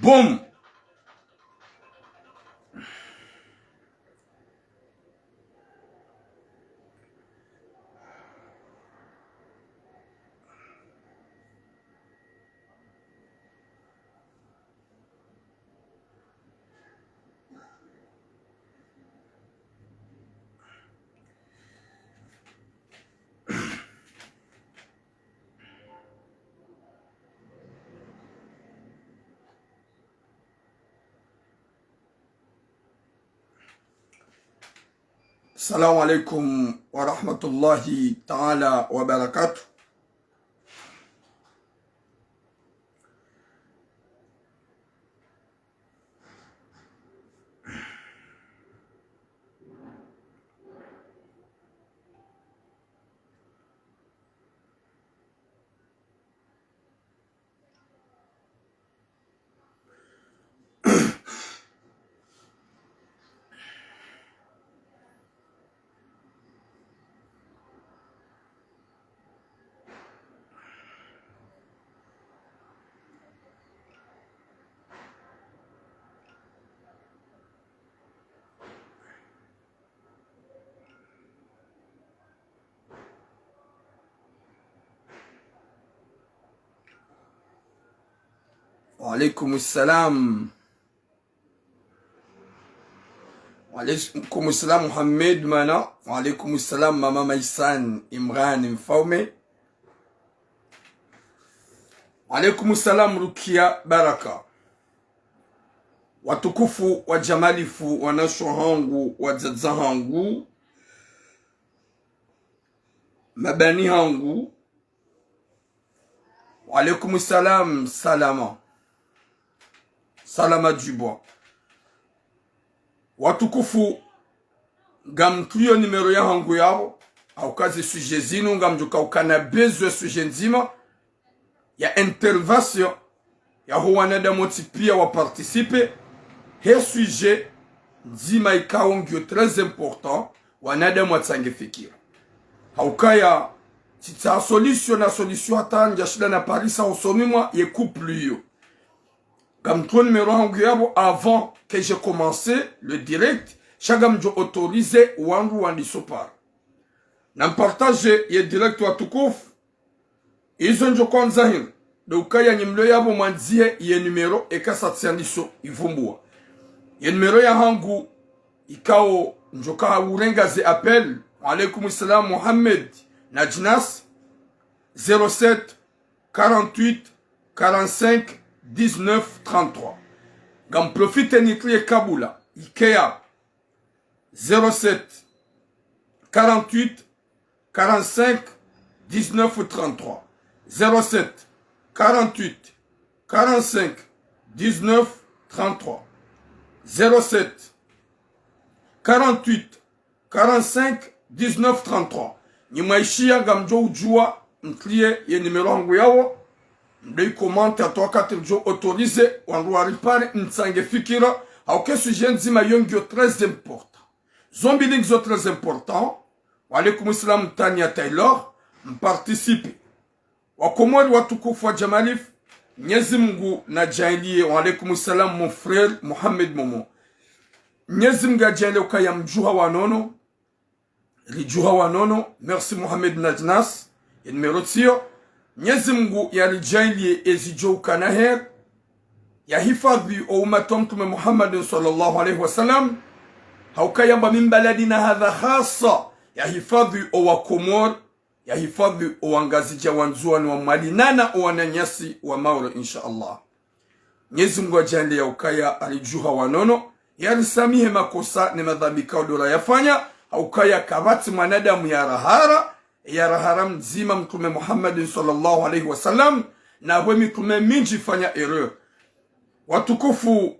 Boum. Assalamu alaikum wa rahmatullahi ta'ala wa barakatuh. Wa alaykum assalam. Wa alaykum assalam Mohamed Mana. Wa alaykum assalam Mama Maisan Imran Mfaume. Wa alaykum assalam Rukia Baraka. Watukufu wa jamalifu wa nasho hangu wa dzadza hangu mabani hangu. Wa alaykum assalam salama. Salama Dubois. Watukufu gamtuyo numero ya hangu yao au kazi suje zinu ngamjuka ukana bezwe suje nzima ya intervention ya huwanada moti pia wa participe he suje nzima ikao ngyo très important wanada mwatsange fikira haukaya tita solution na solution hata njashida na parisa usomimwa ye couple yo. Comme toi numéro avant que j'ai commencé le direct, chagam jo autorisé wangu wandisopar. Nam partage ye direct watukuf. Izo njo kwanza him. De ukaya nyimlo yabo mwanzie ye numero eka satsiandiso ivumbua. Ye numero ya hangu ikao njoka urenga ze appel. Alaykum salam Mohamed Najnas 07 48 45 1933. Gam profite niklie Kabula. Ikea 07 48 45 1933. 07 48 45 19 33. 07 48 45 19 33. Nimaishia gamjo ujua nklie ye numero hangu yawo. Mdei komante atoa katirjo autorisé wangu waripare nsange fikira au ke sujet nzima yongyo très important. Zombi lingzo très important. Wa alaykum assalam Tania Taylor mparticipe. Wakomori watukufu wa jamalif Nyezi Mungu na jailie. Wa alaykum assalam mon frère Mohamed Momo. Nyezi Mungu jailie ukaya mjuha wanono. Rijuha wanono. Merci Mohamed Najnas. Et numéro tio. Nyezi Mungu ya rijailie ezijo kanaher ya hifadhi o umatu mtume Muhammad sallallahu alaihi wasallam haukayamba min baladina hadha khassa ya hifadhi o wakomor ya hifadhi o wangazija wanzuani wa malinana o wananyasi wa mauro insha Allah. Nyezi Mungu ajailie ya ukaya alijuha wanono ya risamihe makosa ni madhambi kao dola yafanya haukaya kabati mwanadamu ya rahara ya raharam zima mtume Muhammad sallallahu alaihi wasallam na we mitume minji fanya erreur. Watukufu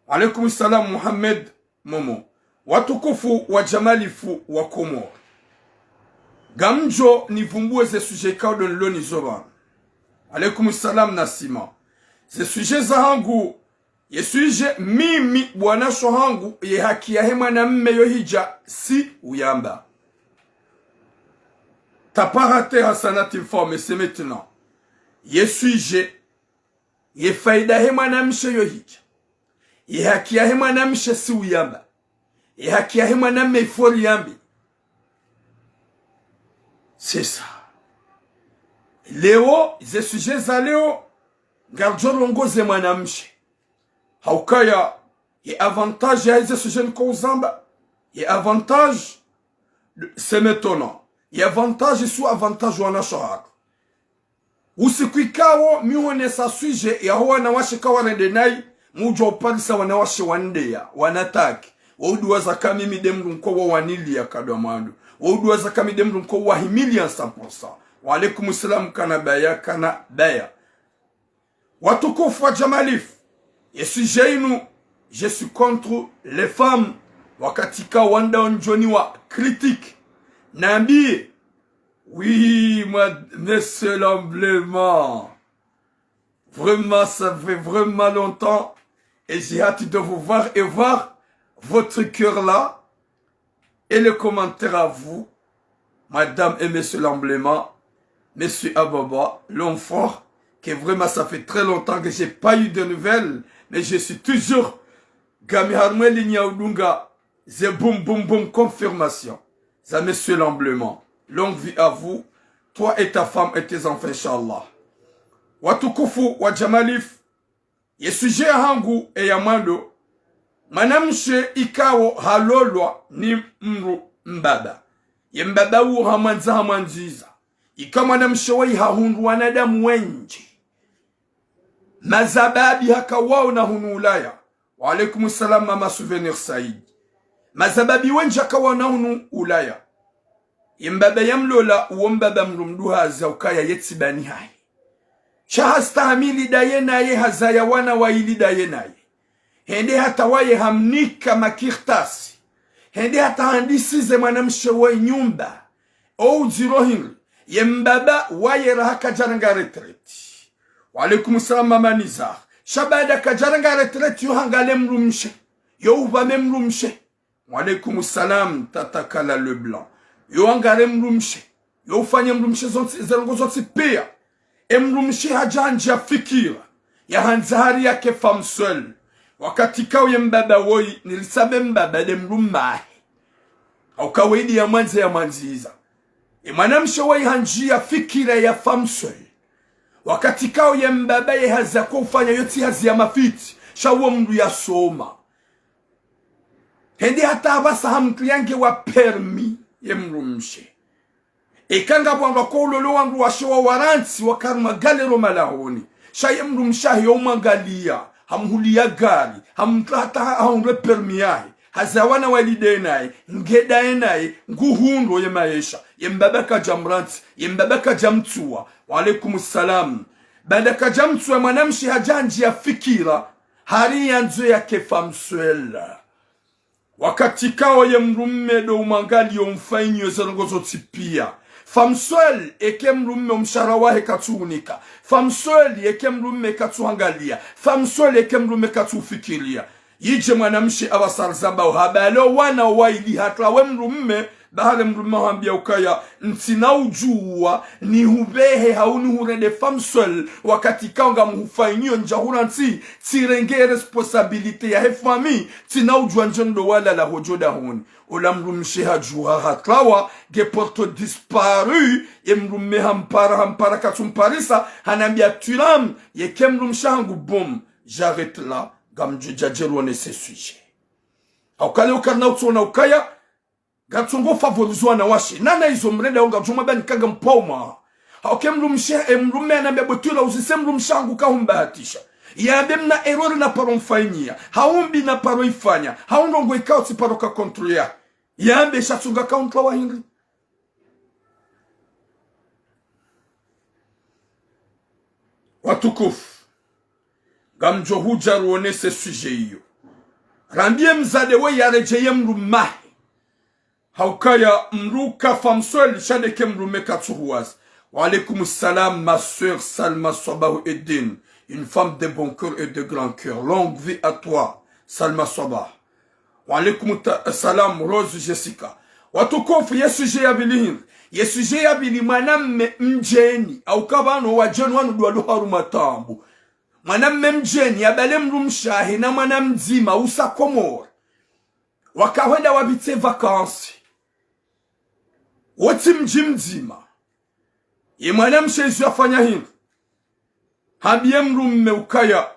alaykum salam Muhammad Momo. Watukufu wa jamalifu wa Komor. Gamjo nivumbue ze sujet kao don loni zoba. Alaykum salam Nasima. Ze sujet za hangu ye sujet mimi bwana sho hangu ye haki ya hema na mme yo hija si uyamba. T'as pas raté Hassanat Informe, c'est maintenant. Ye sujet, ye faida he mwanamshe yo hija, ye haki ya he mwanamshe si uyamba, ye haki ya he mwanamme ifori yambi. C'est ça. Leo, ze suje za leo, ngarjolongo ze mwanamshe. Haukaya, ye avantage ya ze suje nko uzamba, ye avantage, c'est maintenant. Ye avantage sous avantage wana shahara. Usikwikawo mione sa suje ya huwa na washe kawa rendenai, mujo uparisa wana washe wandeya, wanataki. Wauduwaza kami midemru mko wa wanili ya kadwa mandu. Wauduwaza kami demru mko wa himili ya 100%. Wa alaikumu salam kana baya kana baya. Watukufu wa jamalifu. Yesu jainu, je suis contre les femmes. Wakatika wanda onjoni wa critique. Nambi, oui, monsieur l'emblément. Vraiment, ça fait vraiment longtemps. Et j'ai hâte de vous voir et voir votre cœur là. Et les commentaires à vous. Madame et monsieur l'emblément. Monsieur Ababa, l'homme fort. Que vraiment, ça fait très longtemps que j'ai pas eu de nouvelles. Mais je suis toujours Gami Harmeli Niaoudunga. C'est boum boum boum confirmation. Ça, monsieur l'emblément. Longue vie à vous. Toi et ta femme et tes enfants, Inch'Allah. Watukufu wa jamalif. Yesuje hangu e yamando. Manamshe ikawo halolwa ni mru mbaba. Ye mbaba wu hamanza hamanziza. Ika manamshe wa hahundu wanadamu wenji. Mazababi haka wao na hunu ulaya. Wa alaikumu salam mama souvenir Said. Mazababi wenji haka wao na hunu ulaya. Ye mbaba yamlola uwo mbaba mrumduha za ukaya yetsibani hai. Shahasta hamili daye naye hazaya wana wa ili daye naye. Hende hata waye hamnika makirtasi. Hende hata handisize mwanamshe wa nyumba. Ou jirohingri. Ye mbaba waye raha kajaranga retreti. Wa alaikumu salam mama Nizar. Shabada kajaranga retreti yuhangale mrumshe. Youvame mrumshe. Wa alaikumu salam tatakala Leblanc. Yuhangale mrumshe. Youfanye mrumshe zerongo zotsi pia. Mrumshe hajanja fikira. Ya hanzahari yake femme seule. Wakati kawe mbaba woi nilisabe mbaba de mrumahe. Au kawedi ya manze ya manziza. Mwanamshe woi hanjia fikira ya femme seule. Wakati kawe mbaba ye hazako ufanya yoti hazi ya mafiti. Shawo mru ya soma. Hendi hata abasa hamtu yange wa permi ye mrumshe. Kanga bwanga ko ulolo wangu washewa waranti wakaruma galero malahoni. Shaye mrumshahi yomangalia. Hamhulia gari. Hamtrata haunre permi yahi. Hazawana walide nae. Ngeda nae. Nguhundo ye maisha. Ye mbabaka jamranti. Ye mbabaka jamtua. Wa alaikumu salam. Bandaka jamtua mwanamshi hajanji ya fikira. Hari yanzo ya kefamsuela. Wakati kao ye mrumme do umangali yomfaini yozerongozo tipia. Femme seule eke mrumme msharawahe katuunika. Femme seule eke mrumme katuangalia. Femme seule eke mrumme katufikiria. Yije mwanamshi awasarzamba uhabalo wana waili hatra we mrumme. Bahale mrumme hambia ukaya ntina ujua ni hubehe hauni hurende femme seule. Wakati kaonga mhufainyo njahura nti tirenge responsabilite ya hefami. Tina ujua njendo wala la hojoda honi. Ola mrumshe hajua hatrawa ge porto disparu ye mrumme hampara katumparisa hanambia turam ye ke mrumshe hangu bom. J'arrête là gamju jajerone se sujet. Aukale ukarna utona ukaya gatungo favorizwa na washi nana izo mrenda unga juma bani kanga mpoma. Hauke mrumme anambia botula usise mrumshe hangu kahumbahatisha. Yabe mna error na paro mfanyia. Haumbi na paro ifanya. Haundongo ikao tiparo ka kontrolia. Yabe shatunga kauntla wa hingri. Watukufu. Gamjo huja ruone se suje iyo. Rambie mzade we ya rejeye mrumahi. Haukaya mruka famswel shadeke mrume katuhuaz. Wa alaikumu salam ma soeur Salma Sobahu Eddin. Une femme de bon cœur et de grand cœur. Longue vie à toi, Salma Sabah. Wa alaikum salam, Rose Jessica. Watukufu Yesu ya bilihin. Yesu ya bili manamme mjeni. Au kabano wa jenu wanu duwalu haru matambu. mwanamme mjeni abale mrumshahi na mwana mzima usa Komoro wakawenda wabite vakansi wote mji mzima ye mwanamshe isu afanya hino habie mrumme ukaya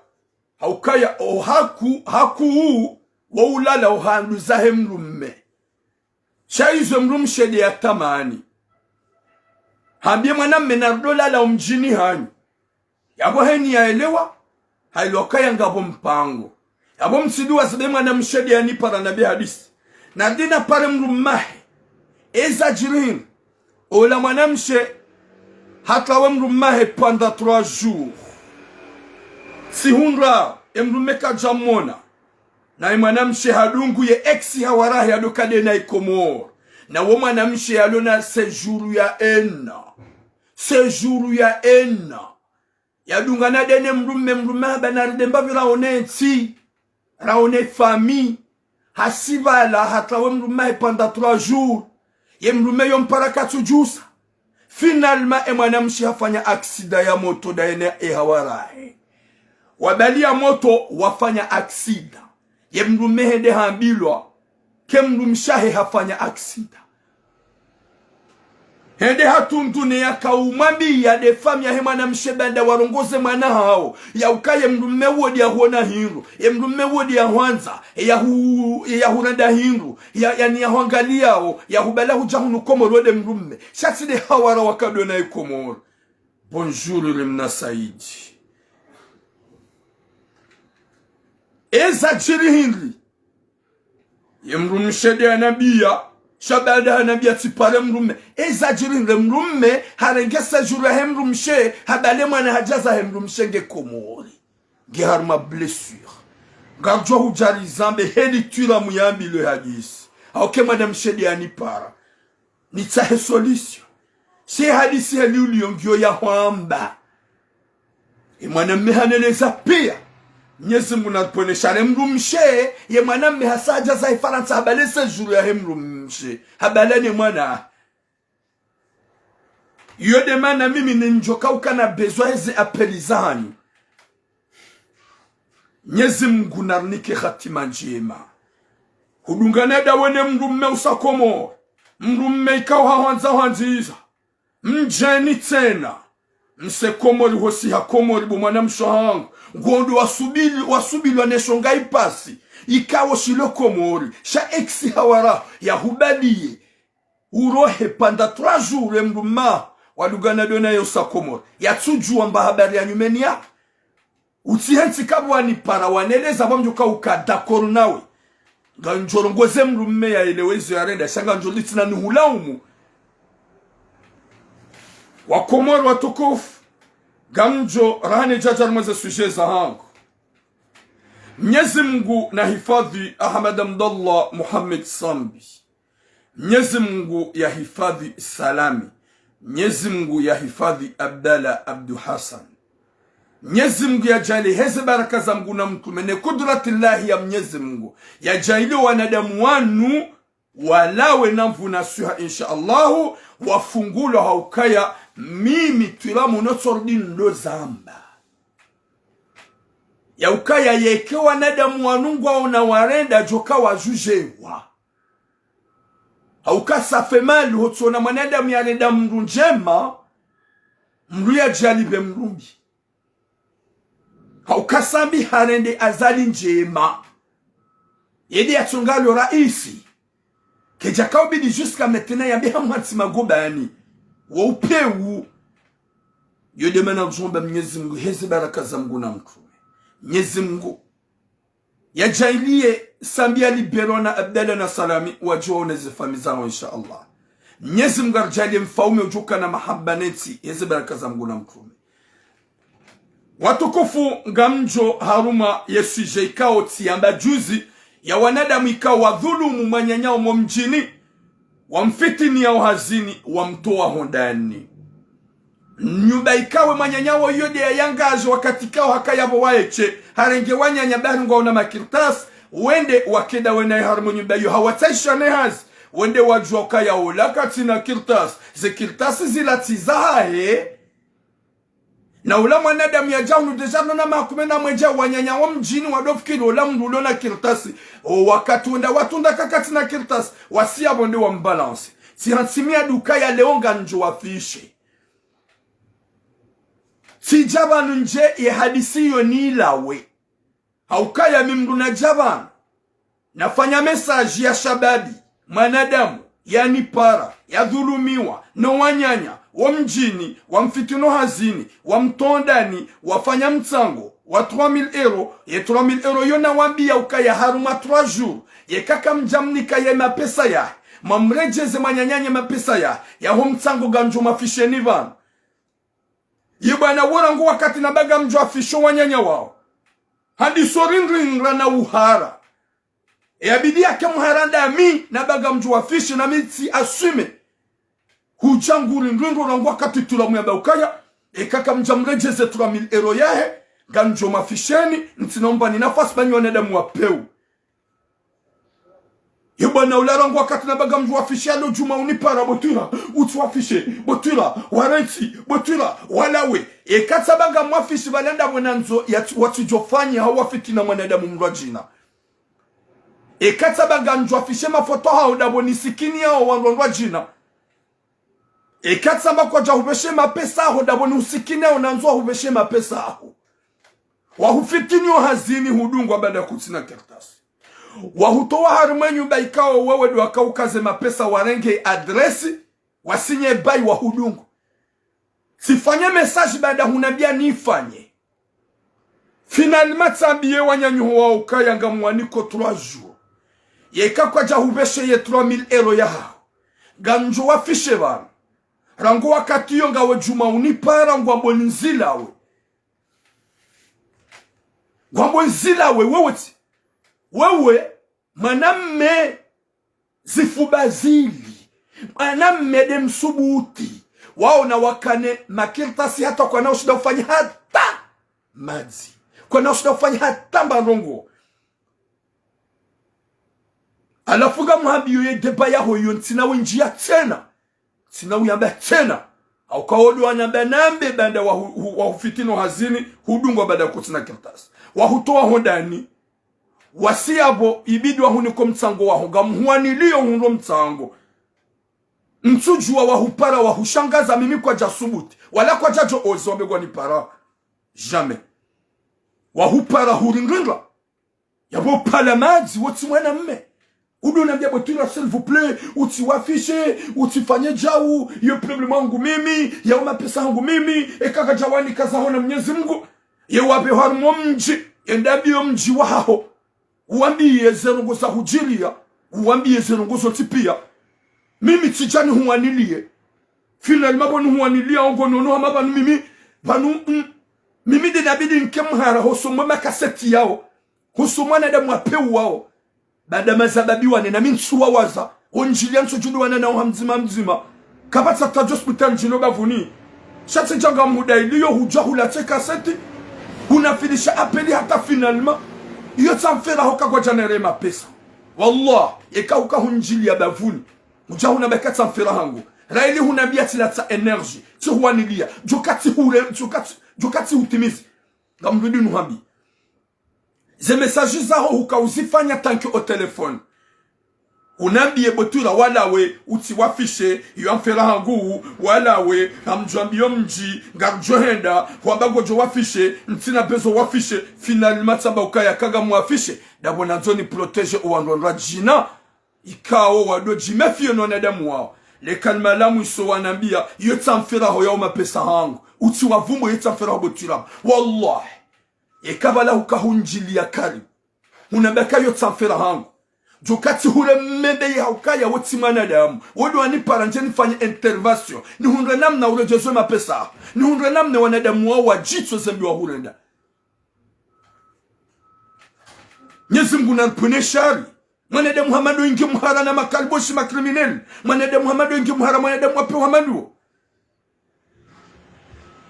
haku wa ulala uhanduzahe mrumme shaizo mrumshe de ya tamani habie mwanamme nardolala umjini hanyu yabo heni yaelewa hailokaya ngabo mpango yabo msiduwa sabe mwanamshe de ya nipara nabi hadisi na dina pare mrummahe eza jirin ola mwanamshe hatawe mrummahe panda 3 jours si hunra emrumeka jamona na mwanamshe hadungu ye exi hawarahi adokade na Komoro na wo mwanamshe alona séjour ya ena yadunga na dene mrumme banarde mbavira onenti raone famille hasibala hatawe mrumme panda 3 jours ye mrumme yompara jusa finalement mwanamshe hafanya aksida ya moto daene hawarahi wabali ya moto wafanya aksida ye mrumme hende hambilwa ke mrumshahe hafanya aksida hende hatundune ya kaumambi ya defami ya hema na mshebenda warongoze mwana hao ya ukaye mrumme wodi ya huona hinru ye mrumme wodi ya huanza ya hurenda hinru yani ya huangalia hao ya hubala hujahunu Komoro wode mrumme shatside hawara wakado na Komoro. Bonjour limna Saidi eza chiri hinri ye mrumshe de anabia shabada anabia tipare mrumme eza chiri hinri mrumme harengesa jura hemrumshe habale mwana hajaza hemrumshe nge Komori nge harma blessure garjwa hujari zambe heli tuira muyambi le hadisi auke madame shedi anipara nitahe solution she hadisi heli uliyongyo ya hwamba mwana mehaneleza pia Mwenyezi Mungu anaponesha mrumshe ye mwanamme hasaja za Faransa habale séjour ya mrumshe habale mwana yode mana mimi ninjoka ukana besoin ze apelizani Mwenyezi Mungu narnike khatima njema hudungana dawene mrumme usakomo mrumme ikawa hanziza mjeni tena mse Komori hosi ha Komori bo mwana mshahangu ngondo wasubili waneshonga ipasi ikawo shilo Komori sha exi hawara ya hubadiye urohe panda 3 jours mrumma wadugana dona yosa Komori ya tujua mba habari ya nyumeni ya utihensi kabwa ni para waneleza bamjuka ukadakoro nawe ganjorongoze mrumme ya elewezi ya renda shanga njolitina ni hulaumu wa Komoro watukufu gamjo rahani jajar mweze suje za hangu Mwenyezi Mungu na hifadhi Ahmad Abdallah Muhammad Sambi Mwenyezi Mungu ya hifadhi Salami Mwenyezi Mungu ya hifadhi Abdalla Abdu Hassan Mwenyezi Mungu ya jali heze baraka za Mungu na mtume ne kudratillahi ya Mwenyezi Mungu ya jali wanadamu wanu walawe na mvunasuha insha Allahu wafungulo haukaya mimi tulamu notordi ndo zamba ya ukaya yeke wanadamu wanungwa unawarenda joka wajujewa hauka safemali hotona mwanadamu ya renda mru njema mru ya jalibe mrumbi hauka sambi harende azali njema yedi ya tungalo raisi kejaka ubidi jusqu'à maintenant ya biha mwati magobani wa upewu yode mana mjomba Mwenyezi Mungu hezi baraka za Mungu na mtume Mwenyezi Mungu ya jailie sambia liberona Abdalla na Salami wajua uneze famizao insha Allah Mwenyezi Mungu arjalie mfaume ujuka na mahabbaneti hezi baraka za Mungu na mtume watukufu ngamjo haruma yesu jeikao tiamba juzi ya wanadamu ikawa wadhulumu manyanyao mjini wamfitini ya uhazini wamtoa hondani nyumba ikawe manyanyao yode ya yangaji wakati kao hakayabo waeche harenge wanyanya baringo una makirtas wende wakeda wena harmu nyumba yu hawataisha nehazi wende wajua kaya ulaka tina kirtas ze kirtasi zila tizahe na ula mwanadamu ya jaunu deja nona makumena mweja wanyanya wa mjini wadofikiri ula mdulo na kirtasi wakati wenda watunda kakati na kirtasi wasia bonde wa mbalansi si hansimia duka ya leonga njo wafishe si jabanu nje ye hadisi yo ni ilawe haukaya mimdu na jabanu nafanya mesaji ya shababi mwanadamu yani para ya dhulumiwa no wanyanya wa mjini wa mfitino hazini wa mtondani wafanya mtsango wa 3000 euro ye 3000 euro yona wambia ukaya haruma 3 jours ye kaka mjamnika ye mapesa ya mamrejeze manyanyanye mapesa ya ho mtsango ganjo mafisheni vana ye bwana worangu wakati na baga mjo afisho wanyanya wao hadi sorindringra na uhara abidi yake muharanda mi na baga mjo afisho na miti asume hujanguri ndringo rangu wakati tulamu ya baukaya kaka mjamrejeze 3000 euro yahe ganjo mafisheni ntinomba ni nafasi banyi wanadamu wapeu yebana ularangu wakati na baga mjo afishe alo juma unipara botura utuafishe botura warenti botura walawe kata baga mwafishe balenda mwenanzo watujofanya hawafiti na mwanadamu mrajina kata baga mjo afishe mafoto hao daboni sikini yao wanrondwa jina kata baga jahubeshe mapesa hao daboni usikini yao nanzo hubeshe mapesa hao wahufitini yo hazini hudungwa bada kutina kertasi wahutoa harumanyu baikao wewe do akaukaze mapesa warenge adresi wasinye bai wa hudungu sifanye message baada hunabia nifanye finalement tambiye wanyanyu wa ukayanga mwaniko 3 jours yeka kwa jahubeshe ye 3000 euro ya hao ganjo wafishe bana rango wakati yo ngawe juma unipara ngwambo nzilawe ngwambo nzilawe wewe mwanamme zifubazili mwanamme demsubuti wao na wakane makirtasi hata kwa nao shida ufanya hata mazi kwa nao shida ufanya hata mbarongo alafuga mhabi yoye deba ya hoyo ntina wenjia tena ntina uyamba tena au kaodo wanamba nambe banda wahufitino hazini hudungwa bada kutina kirtasi wahutoa hodani wasiabo ibidi wahuniko mtsango wahunga mhuanilio hundo mtsango mtujua wahupara wahushangaza mimi kwa jasubuti wala kwa jajo ozi wabegwa ni para jamais wahupara huringringa yabo pala maji woti mwana mme udo na biabo tuna s'il vous plaît uti wafishe uti fanye jau yo problem wangu mimi ya mapesa wangu mimi kaka jawani kaza hona Mwenyezi Mungu ye wape harmo mji endabio mji wao uambie zerongo za hujilia uambie zerongo zote pia mimi tijani huanilie finalement bonu huanilia ongo nono hama mimi banu mimi de nabidi nkemhara hosomwa makaseti yao hosomwa na damu apeu wao baada mazababi wane na minsuwa waza onjilia nsojudu wana na mzima kapata ta hospital jino bavuni shate janga muda iliyo hujahula te kaseti unafinisha apeli hata finalement iyo tsamfera hoka kwa janere mapesa wallah yekauka hunjili ya bavuni ujahuna beka tsamfera hangu raili hunabia tilata energy tuhuanilia jokati utimizi ngamrudi nuhambi ze messages zao hukauzifanya tanki o telefone unambie botura wala we uti wafishe yo amfera hangu wala we amjambio mji ngarjohenda kwambago jo wafishe ntina bezo wafishe finalement saba ukaya kaga mwafishe dabona zoni protege uwandondra jina ikao wado jimefio no nadamu wao le kalmalamu so wanambia yo tsamfera ho ya mapesa hangu uti wavumbo yo tsamfera ho botura wallahi ekabala ukahunjilia karibu unabeka yo tsamfera hangu jokati hure mmebe ya ukaya woti mwanadamu wodo wanipara nje nifanye intervention ni hundre namna urejezo mapesa ni hundre namna wanadamu wao wajitso zembi wa hurenda Mwenyezi Mungu anapone shari mwanadamu Muhammadu ingi muhara na makalboshi makriminali mwanadamu Muhammadu ingi muhara mwanadamu wape Muhammadu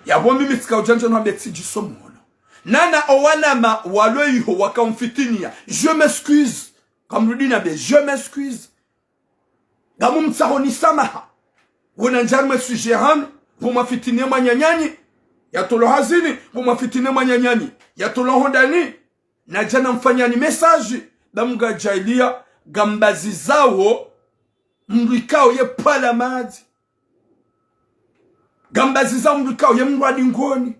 yabo mimi tika ujanja na beti jisomo nana owanama waloiho wakamfitinia je m'excuse comme le dit je m'excuse gamu mtsahoni samaha wona njarme sujehan pour ma fitinia manyanyani yatolo hazini bumafitine manyanyani yatolo hondani na jana mfanyani message damuga jailia gambazi zawo mrikao ye pala mazi gambazi zawo mrikao ye mradi ngoni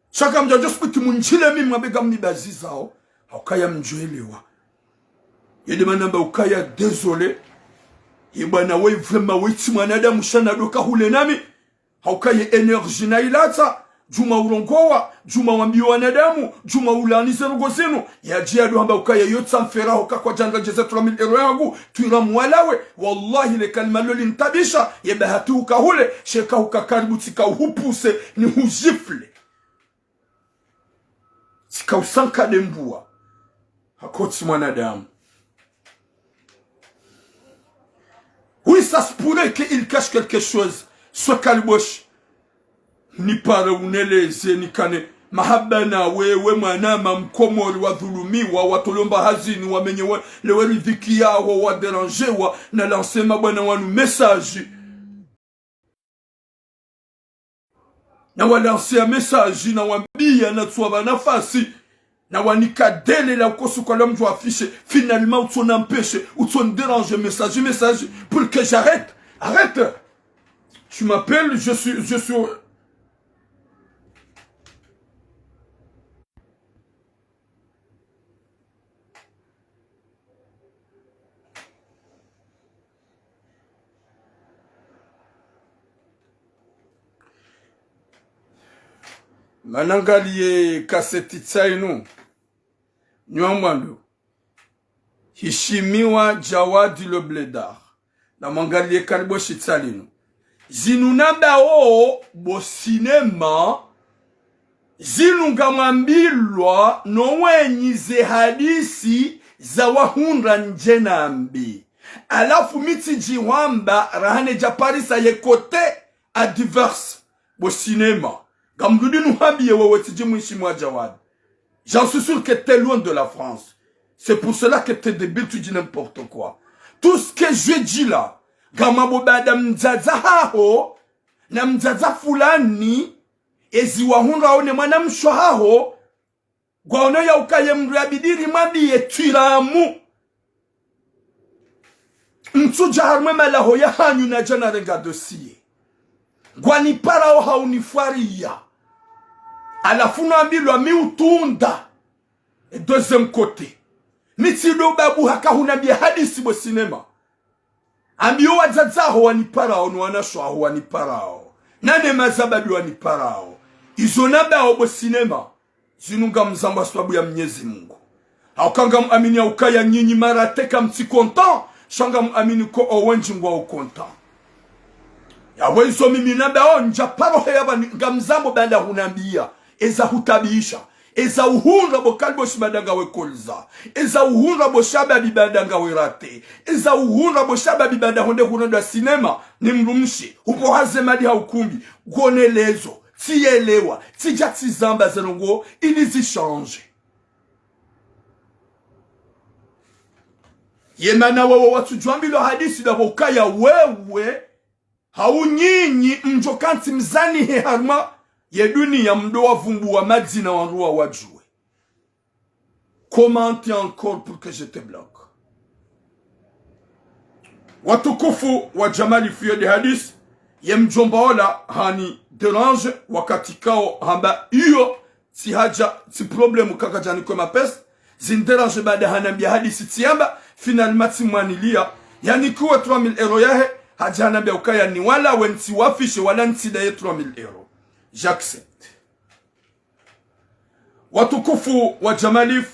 chaka mjojo sikuti munjile mimi mabega mnibazi zawo haukaya mjuelewa yede manamba ukaya désolé yebana we vraiment witi mwanadamu shana doka hule nami haukaye energy na ilata juma urongowa juma wambio wanadamu juma ulanize rugo zenu yajia duhamba ukaye yotsa mfera hoka kwa janga jeza 3000 euro yangu tuira mwalawe wallahi le kalima loli ntabisha yebahatu ukahule sheka ukakaribu tika uhupuse ni hujifle tika usanka dembua hakoti mwanadamu. Oui, ça se pourrait qu'il cache quelque chose. Soit Kalbosh. Ni pare uneleze ni kane. Mahabana wewe manama mkomori wa dhulumiwa watolomba hazini wamenyewe lewe ridhiki yao wa deranjewa na lansema bwana wanu message. Na walansea message na wambia na tuwa nafasi. Na wanikadele la ukosu kwa l'homme doit afficher. Finalement, tu en empêches, ou tu en déranges, message, pour que j'arrête. Arrête. Tu m'appelles, je suis... Manangalie kaseti tsainu. Nyamwando hishimiwa Jawadi le Bledar na mangalie karibu shitsalino zinunamba o bo sinema zinungamambilwa nowenyize hadisi za wahundra njenambi alafu miti jiwamba rahane japarisa yekote a divers bo sinema gamdudinu habiye wewe tijimwishimwa Jawadi. J'en suis sûr que t'es loin de la France. C'est pour cela que t'es débile, tu dis n'importe quoi. Tout ce que je dis là, Gamaboba mzaza haho, na mzaza fulani, ezi wahunra one mwana mshwa haho, gwaono ya ukaye mrabidiri madi yetiramu. Mtuja harme malaho ya hanyu na jana renga dossier. Gwani parao haunifaria. Alafu naambilwa mi utunda. Et deuxième côté. Mitido babu haka hunabia hadisi bo sinema. Ambiyo wazazaho waniparao nuanashwa waniparao. Nane mazababi waniparao. Izonaba bo sinema. Zinunga mzamba sababu ya Mwenyezi Mungu. Haukanga muamini ya ukaya nyinyi mara teka mti kontan. Shanga muamini ko owenji ngwa ukontan. Ya wezo mimi naba nja paro heyaba ngamzambo banda hunambia. Eza hutabisha. Eza uhunra bo kalbo shibadanga we kolza. Eza uhunra bo shaba bibadanga we rate. Eza uhunra bo shaba bibada honde hunanda sinema. Ni mrumshi. Upo hazemadi haukumbi. Gonelezo. Tielewa. Tijati zamba zenongo. Ilizi change. Yemana wawa watu juambilo hadisi da wakaya wewe. Hau nyinyi mjokanti mzani he harma. Yeduni ya mdoa vumbu wa madina wanrua wajue. Commente encore pour que je te bloque. Watukufu wa jamali fiyo de hadis. Ye mjomba ola hani derange wakati kao hamba iyo. Si haja, si problemu kaka jani kwa mapes. Zin derange bada hanambia hadisi tiyamba. Finalement si mwanilia. Yani kuwa 3000 euro yahe. Haja hanambia ukaya ni wala wensi wafishe wala nsi daye 3000 euro. J'accepte. Watukufu wa jamalif.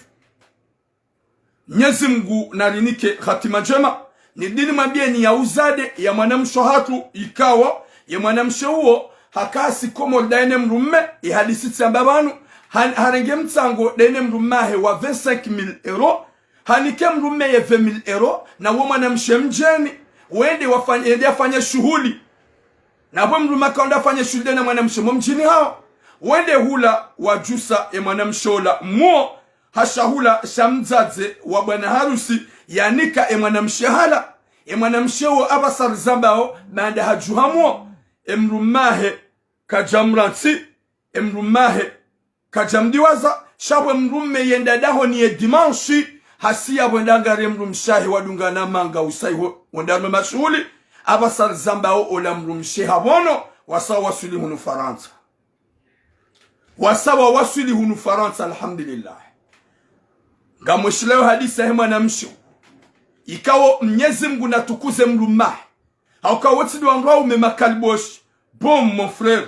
Mwenyezi Mungu nalinike hatima njema. Ni dini mabieni ya uzade ya mwanamsho hatu ikawa. Ya mwanamsho huo hakasi komo daine mrumme. Ya hadisi tsambabanu. Harenge mtsango daine mrummahe wa 25,000 euro. Hanike mrumme ya 20,000 euro. Na uo mwanamsho mjeni. Wende wafanya shuhuli. Na bwe mruma kaunda fanya shulde na mwanamsho mjini hao. Wende hula wajusa ya mwanamshola muo. Hasha hula shamzaze wa bwana harusi. Yanika ya mwanamshahala. Ya mwanamsho abasar zambao. Baada hajuha muo. Mrumahe kajamransi. emrumahe kajamdiwaza shabwe mrume yendadaho ni dimanshi hasiya bwendangare mrumshahi wadungana manga usaiho wendarme mashuhuli abasar zambao ola mrumshe habono wasawa wasuli hunu Faransa. Wasawa wasuli hunu Faransa alhamdulillah. Ngamweshileo hadisi hema na mshu. Ikawo Mwenyezi Mungu natukuze mrumahe. Hauka wotidu wandrao umemakalbosh. Bon mon frère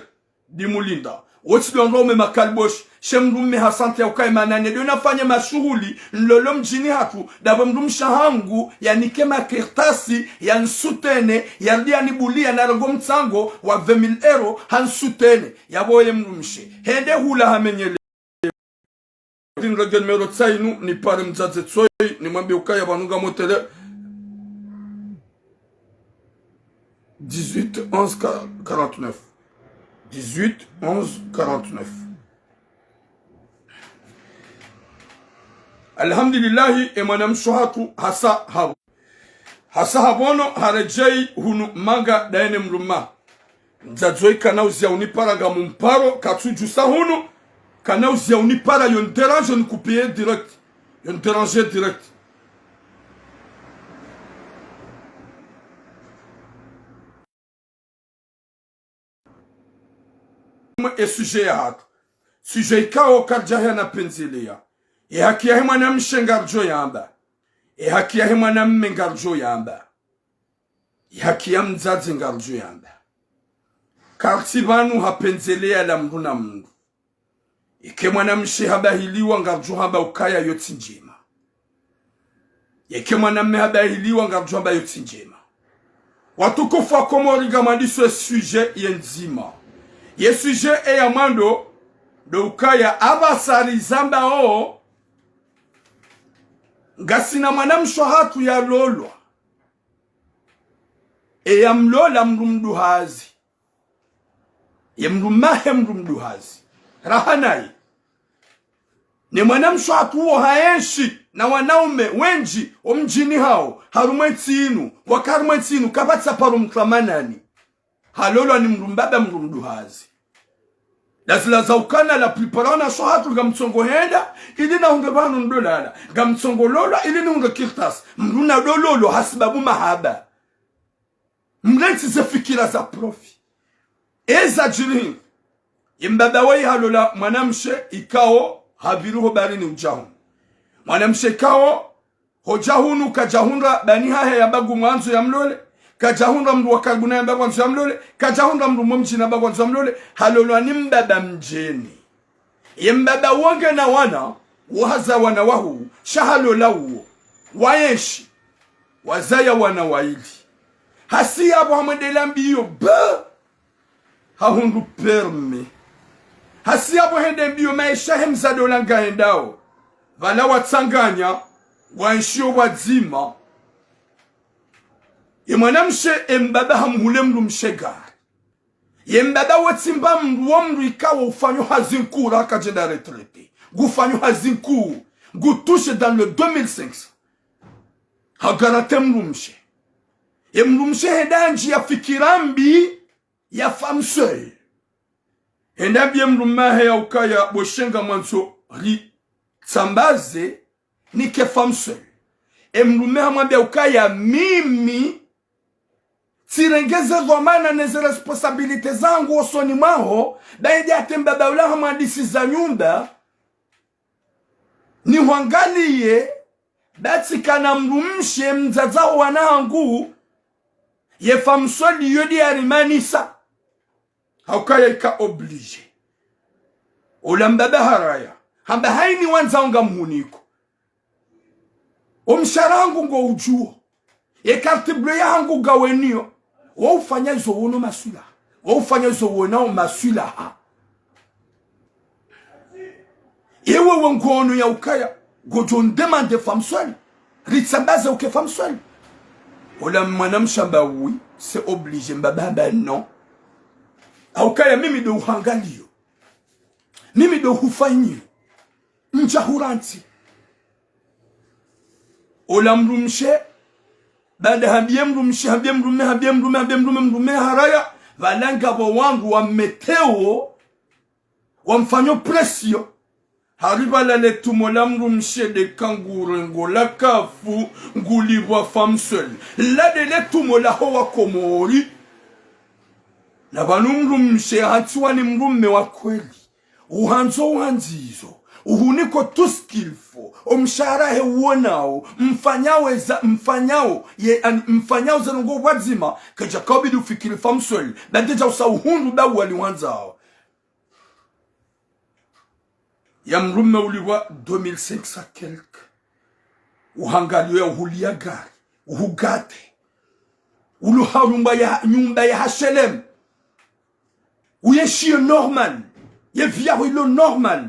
Dimulinda. Wotidu wandrao umemakalbosh. Shemrume hasante ya ukai manane. Deo nafanya mashuhuli. Nlolo mjini hatu. Dabo mrumsha hangu. Ya nikema kirtasi. Ya nsutene. Ya liya nibulia na rango mtango. Wa 20,000 euro. Hansutene. Ya boye mrumshe. Hende hula hamenyele. Regen mero tsainu. Ni pare mzaze tsoi. Ni mwambi ukai ya banunga motele. 18 11 49. 18 11 49. Alhamdulillahi emana mshuhatu hasa habono harejei hunu manga daene mruma. Nzadzoi kanauzia unipara mumparo katsujusa hunu. Kanauzia unipara yon dérange nikupiye direct. Yon dérange direct. E sujet ya hatu. Sujet kao karjahe na penzilia. E haki ya hema na mshengarjo yamba. E haki ya hema na mmengarjo yamba. E haki ya mzazi ngarjo yamba. Kartibanu hapenzelea la mru na mru. Ike mwana mshe haba hiliwa ngarjo haba ukaya yoti njema. Ike mwana mme haba hiliwa ngarjo haba yoti njema. Watukufu wa komori gamadiso e sujet yenzima. Ye sujet e yamando do ukaya abasari zamba o ngasina mwana mshohatu ya lolwa e ya mlola mrumduhazi ye mrumahe mrumduhazi rahanai ni mwana mshohatu uo haenshi na wanaume wenji o mjini hao harumwetinu wakarumwetinu kabatsa paru mklamanani halolwa ni mrumbaba mrumduhazi lazila zaukana la priparana shohatu gamtsongo henda ili na unge banu ndolala gamtsongo lola ili na unge kirtas mruna dololo hasibabu mahaba mlensi ze fikira za profi eza jirin imbaba wai halola mwanamshe ikao habiruho barini ujahun mwanamshe ikao hojahunu kajahunra bani hahe ya bagu mwanzo ya mlole kajahunra mdu wakaguna ya bagu mwanzo ya mlole kajahunra mdu momchi na bagu mwanzo ya mlole halolwa ni mbaba mjeni mbaba wange na wana wahaza wana wahu shahalola uo waenshi wazaya wana waili hasi ya Muhammad mbiyo ba hahundu perme hasi ya Muhammad mbiyo maisha hemza dolanga hendao vala watsanganya waenshio wadzima mwanamshe mbaba hamhule mru mshegari mbaba watimba mru wa mru ikawa ufanyo hazinku raka jenda retraite gufanyo hazinku gutushe dans le 2500 hagarate mru mshe mru mshe hedanji ya fikirambi ya femme seule hendabi mru mahe ya ukaya boshenga mwanzo ri tsambaze ni ke femme seule mru mahe mwambia ukaya mimi sirengeze dhomana neze responsabilite zangu osoni mwaho daidi atembaba ulaha mwadisi za nyumba ni huangalie bati kana mrumshe mzazao wanangu ye famsoli yodi arimanisa haukaya ika oblige ulambaba haraya hamba haini wanzaonga mhuniko omsharangu ngo ujuo ye kartible yangu gawenio wa ufanya izo wono masula wa ufanya izo wonao masula ha yewe wongono ya ukaya gojon demande femme seule ritsambaza uke femme seule ola mwanamshamba oui c'est obligé mbaba non aukaya mimi do uhangalio mimi do hufanyi njahuranti ola mrumshe bada habie mrume haraya valanga bo wangu wa meteo wamfanyo presio hariba lale tumola mrumshe de kangurengo la kafu ngulibwa femme seule la de le tumola hoa komori na banu mrumshe hatuwa ni mrumme wa kweli uhanzo uhanzizo uhuniko tout ce qu'il faut omshara he wonao mfanyao zanungo wazima ka Jacobi du fikiri femme seule badeja usa uhundu da wali wanzao ya mrume uliwa 2500 quelque uhangaliwe uhulia gari uhugate uluha nyumba ya Hashelem uyeshio normal ye via ilo normal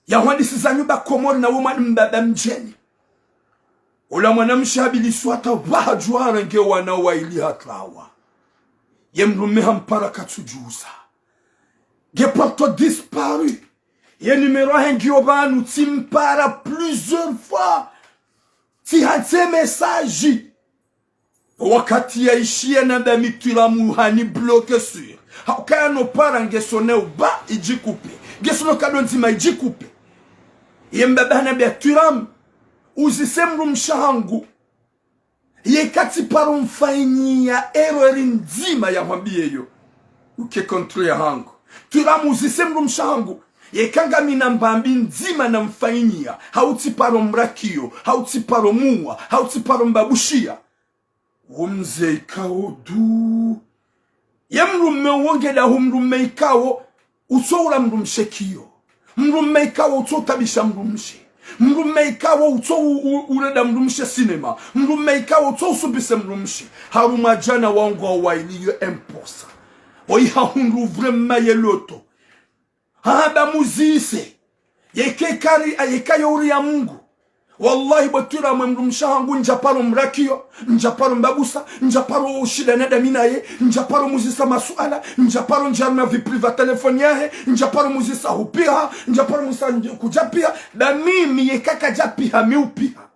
ya wandisi za nyumba komori na wumani mbaba mjeni ula mwanamshi habili swata wahajua renge wana wa ili hatlawa ye mrume hampara katsujuza ge porto disparu ye numero hengi obanu timpara plusieurs fois ti hatse message wakati ya ishia na damitula muhani bloke sur haukaya no para ngesone uba ijikupe ngesono kadonzima ijikupe ye mbabana beturam uzisemru mshangu ye kati paro mfaini ya errori nzima ya mwambie yo uke kontro ya hangu turam uzisemru mshangu ye kanga minambambi nzima na mfaini ya hauti paro mrakio hauti paro muwa hauti paro mbabushia umze ikao du ye mrume wonge da humrume ikao usoura mrumshekio mrume ikawo uto tabisha mrumshe mrume ikawo uto ureda mrumshe cinema mrume ikawo uto subise mrumshe haruma jana wangu wa iliyo imposa oiha hunru vraiment yeloto haba muzise yeke kari ayekayo uri ya Mungu wallahi batura mrumshangu njaparo mrakio njaparo mbabusa njaparo shida nada minaye njaparo muzisa masuala njaparo njarna vi priva telefoni yahe njaparo muzisa hupiha njaparo muzisa kujapia da mimi yekaka japiha miupiha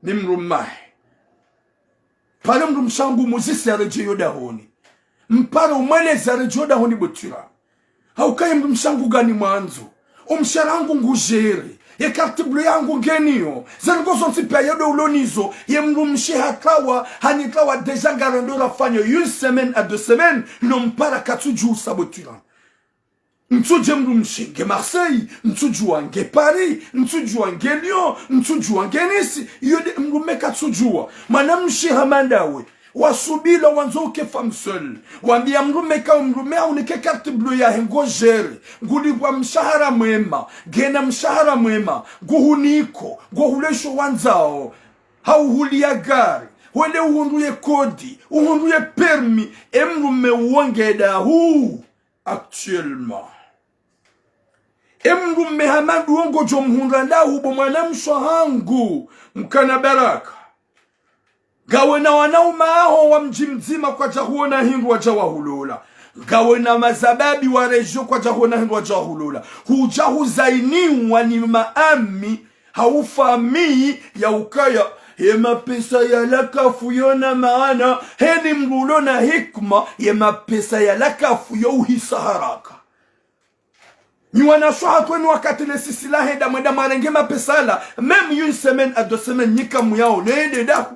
ni mrumahe pale mrumshangu muzisa rejeyo dahoni mpara umaleza rejeyo dahoni batura haukaye mrumshangu gani mwanzo umsharangu ngujere ye carte bleue yangu ngeniyo zangozo ntiperiode ulonizo ye mrumshi hakawa hanikawa deja garando la fanyo une semaine à 2 semaines non para katsuju sabotira ntuje mrumshi nge Marseille ntujua nge Paris ntujua nge Lyon ntujua nge Nice yode mrume katsujua manamshi hamandawe wasubila wanzoke femme seule wambia mrume ka mrume aunike carte bleue ya hengo jere ngulibwa mshahara mwema gena mshahara mwema guhuniko guhulesho wanzao hauhulia gari wende uhunduye kodi uhunduye permis emrume wongeda hu actuellement emrume hamadu wongo jomhundanda hubo mwanamsho hangu mkana baraka gawe na wanaume hao wa mji mzima kwa jahuona hindu wa jawahulula gawe na mazababi wa rejio kwa jahuona hindu wa jawahulula hujahu zainiwa ni maami haufamii ya ukaya yema pesa ya lakafu yona maana heni mrulo na hikma yema pesa ya lakafu yo uhisa haraka ni wanashoha kweni wakati le sisila heda mweda marenge mapesala même une semaine à 2 semaines nika muyao neede dahu.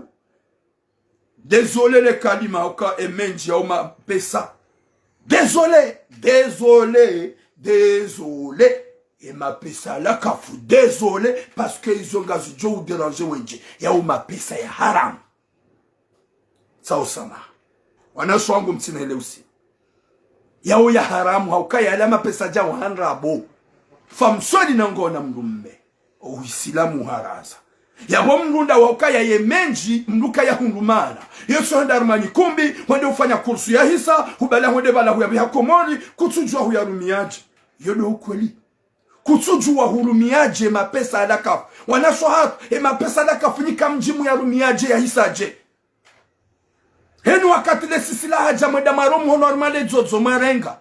Désolé les kalima oka emenji ya uma pesa. Désolé. Et ma pesa la kafu. Désolé parce que ils ont gazou jo ou dérangé wenji. Ya uma pesa ya haram. Sa osama. Wana swangu mtinele usi. Ya u ya haramu hauka ya alama pesa jawa hanrabo. Famswadi nangona mrumme. O isilamu haraza. Ya mrunda wakaya ye menji mruka ya hundumana yesu handarmani kumbi wende ufanya kursu ya hisa hubala wende bala huya komori kutsujua huya rumiaje yodo ukweli kutsujua hurumiaje mapesa alakafu wanashohat mapesa alakafu nika mjimu ya rumiaje ya hisa je henu wakati le sisila haja mweda maromu normale zozo marenga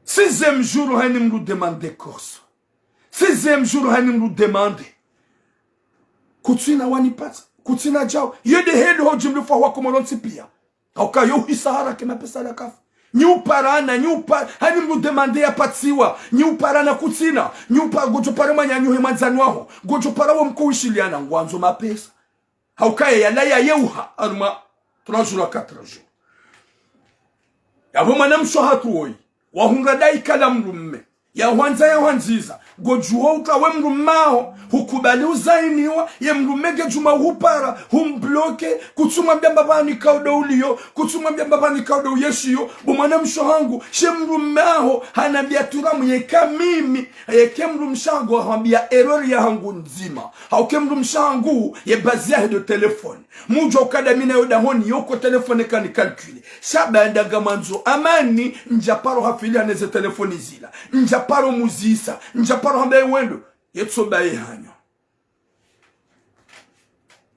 6e jour hani mru demande course 6e jour hani mru demande kutsina wanipata kutsina jao yede hedo hojimlu fa wakomolonsi pia auka yo hisara kema pesa la kafu Nyuparana hani mru demande ya patiwa nyuparana kutina nyupa gojo para manyanyu he manzani waho gojo para wo mkuishiliana ngwanzo mapesa haukaye ya laya yeuha arma 3 jours 4 jours yabo manamsho hatuoi wahunga dai kala mrumme ya hwanza ya hwanziza gojuho ukawe mrummao hukubali uzainiwa ye mrummege juma hupara humbloke kutuma mbamba bani kaudo ulio kutuma mbamba bani kaudo yeshiyo bomana mshohangu she mrummao hanambia turamu yeka mimi yeke mrumshango hambia error ya hangu nzima hauke mrumshangu ye bazia de telefone mujo kada mina yoda honi yoko telefone kani calcule shaba ndaga manzo amani njaparo hafili aneze telefoni zila njaparo muzisa njaparo hambe wendo yetso baye hanywa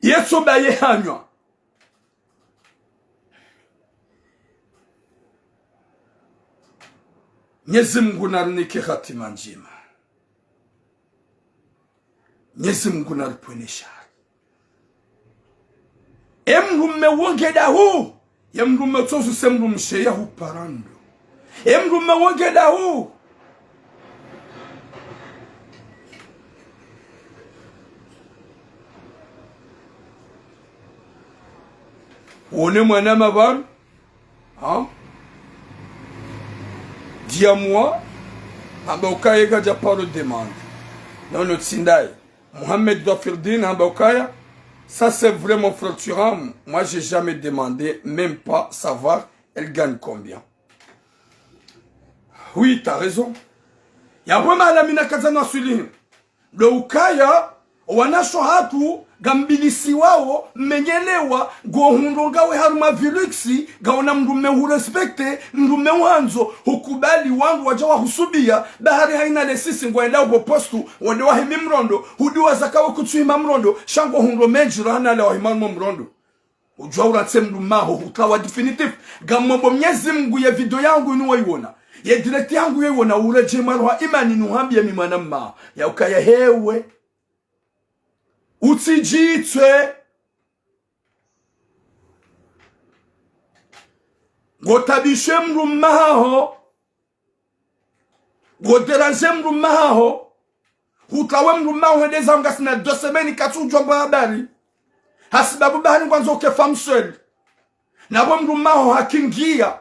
yetso baye hanywa Mwenyezi Mungu narunike hatima njema Mwenyezi Mungu nariponesha emrume wongeda hu yemrume tozu semrume sheya hu parando emrume wongeda hu One mwana maban hein dis-moi ambokaya gaja parole demande non le tsindai Mohamed Dofirdine ambokaya ça c'est vraiment fracturant moi j'ai jamais demandé même pas savoir elle gagne combien oui t'as raison ya vraiment la mina kazana suli le ukaya wanasho hatu gambilisi wao menyelewa gohunronga we haruma viluxi gaona mrume hu respecte mrume wanzo hukubali wangu wajawa husubia bahari haina lesisi ngwenda ubo postu wande wa himi mrondo hudiwa zakawa kutuima mrondo shango hunro menjira hana le wa himamu mrondo ujua uratse mrumaho hutawa definitive gamombo Mwenyezi Mungu ya video yangu inuwa iwona ya direct yangu iwona ureje marwa imani nuhambia mimana mma ya ukaya hewe utijitwe gotabishe mrumaho goderaje mrumaho hutawe mrumaho hedeza ngasina 2 semaines katujwa habari hasibabu bahani kwanza ukefa msweli nabo mrumaho hakingia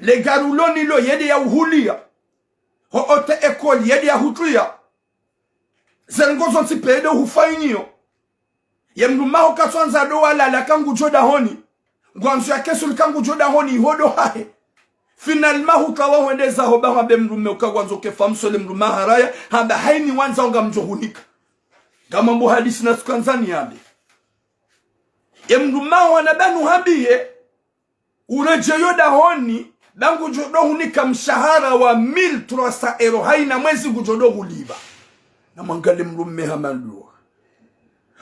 le garuloni lo yede ya uhulia ho ote ekoli yede ya hutuya zengozo ntipedo hufainyo ye mrumaho katwanza do wala la kangu joda honi ngwanzo ya kesul kangu joda honi hodo hahe finalement hukawa wendeza hoba habe mrume ukagwanzo kefa msweli mrumaho haraya hamba haini wanza onga mjohunika kama mbo hadisi na tukanzani yabe ye mrumaho anabanu habiye ureje yoda honi dangu jodo hunika mshahara wa 1300 euro haina mwezi gujodo huliba na mangale mrume hamandu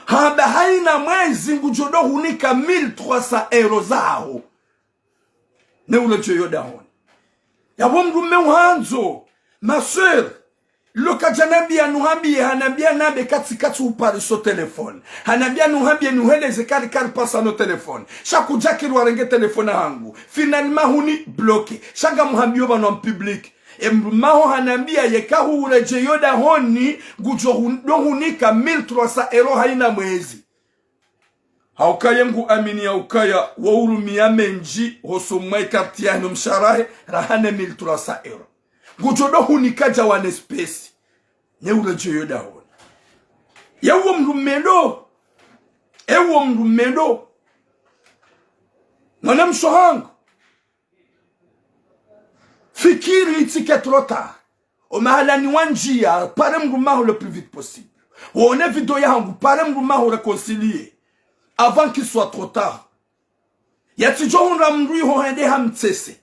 haba haina mwezi ngujodo hunika 1300 euro zao ne ureje yoda honi yabo mrume wanzo ma sœur loka janambia nuhambie hanambia nabe katikati upari so telefone hanambia nuhambie nuheleze kari pasa no telefone shaku jakiri warenge telefone hangu finalement huni bloqué shanga muhambio bano en public emrumaho hanambia yekahu ureje yoda honi gujo hunika 1300 euro haina mwezi haukaya ngu amini ya ukaya wa urumia menji hosumai kartia no msharahe rahane 1300 euro gujo do hunika jawane space ne ureje yoda honi yawo mrumendo mwana mshohangu fikiri itike trop tard o mahala ni wanjia pare mrumaho le plus vite possible on video yangu pare mrumaho réconcilier avant qu'il soit trop tard yatijo hunra mruiho hende hamtsese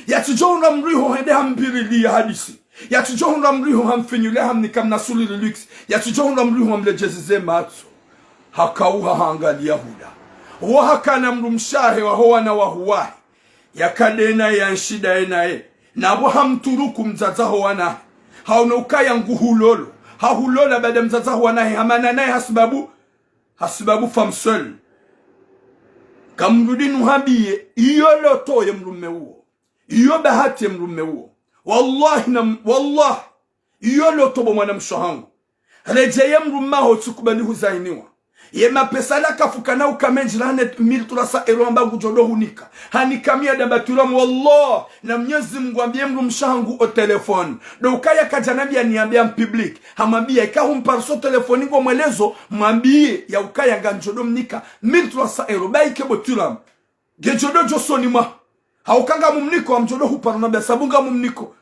yatijo hunra mruiho hende hambirili hadisi yatijo hunra mruiho hamfinyule hamnikam nasuli lux yatijo hunra mruiho hamlejezeze matso hakauha hangalia huda wa hakana mrumshahe wa hoana wa huwahi yakadena ya shida enae nabo hamturuku mzazaho wana haunukaya nguhulolo hahulola bada mzazaho wana hamana nae hasibabu famsel kamrudinu habiye iyo loto ye mrume uo iyo bahati mrume huo wallahi na wallahi iyo lotobo mwana mshahangu rejeye mrume ho tukubali huzainiwa ye mapesa la kafukana ukamenjilane 1300 euro ambangu jodo hunika hanikamia dabatura wallah na Mwenyezi Mungu ambie mru mshangu o telefone do ukaya kajanabia niambia public hamwambia ikahumparso telefoni ngo mwelezo mwambie ya ukaya nganjodo mnika 1300 euro baike botura gejodo josoni ma haukanga mumniko amjodo huparona bia sabunga mumniko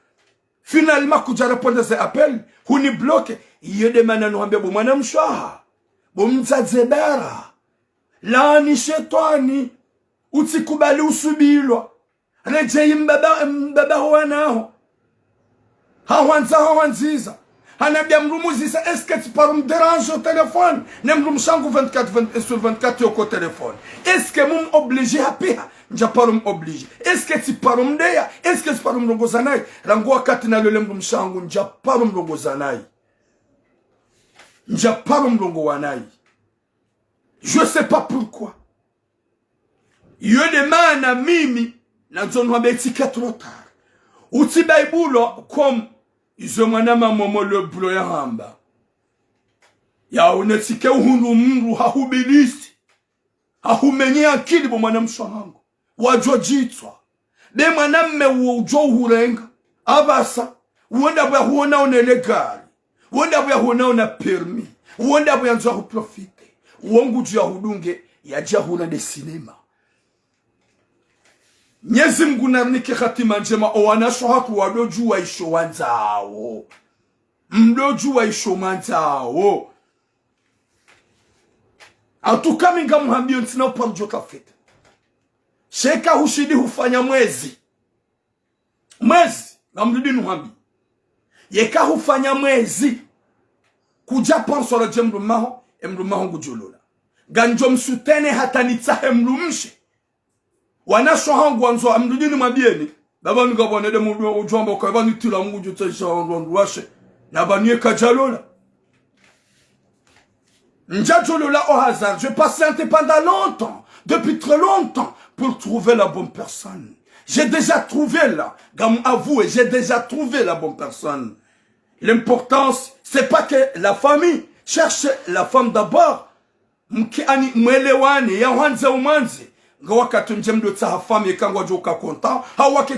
finalement kuja répondre ces appels huni bloque yede manano ambia bo mwana mshaha bomzadzebera lani shetani utsikubali usubilwa rejeye mbaba wanaho hawanziza hanabia mrumuzisa est-ce que tu parles me dérange au téléphone nemrum shangu 24 sur 24 yoko téléphone est-ce que mum obligé apia nja parum obligé est-ce que tu parles mdeya est-ce que tu parles mrongozanai rango wakati na lele mrum shangu nja parum mrongozanai Njaparo mlongo wanai. Je sais pas pourquoi. Yo demana mimi na nzono abetika trop tard. Uti baibulo comme izo mwanama momo le bulo ya hamba. Ya unetike uhuru mru hahubilisi. Hahumenye akili bo mwana mshango. Wajojitwa. De mwanamme ujo hurenga. Abasa. Uenda bwa huona onele gari. Uenda bwa huona ona permis. Uenda bwa nzo kuprofite. Uongu juu ya hudunge ya jahuna de cinema. Nyezi Mungu narnike khatima njema owanasho hatu wadoju wa isho wanzao. Mdoju wa isho manzao. Atukami nga muhambio ntina uparujo kafete. Sheka hushidi hufanya mwezi. Mwezi. Na mrudi nuhambi. Yeka hufanya mwezi. Kuja panso la jemru maho. Emru maho ngujolola. Ganjo msutene hata nitsahe mrumshe. Wanasho hangu wanzo amrudini mabieni. Baba ngabone de mu ujomba kwa bani tila mungu jutesha wanduwashe. Na baniye kajalola. Njajolola au hasard. Je patientais pendant longtemps. Depuis très longtemps. Pour trouver la bonne personne. J'ai déjà trouvé là. Comme avoué, j'ai déjà trouvé la bonne personne. L'importance, c'est pas que la famille cherche la femme d'abord. Mki ani mwelewani ya wanze umanzi. Ngawaka njemdo tsa femme yekangwa joka konta. Hawake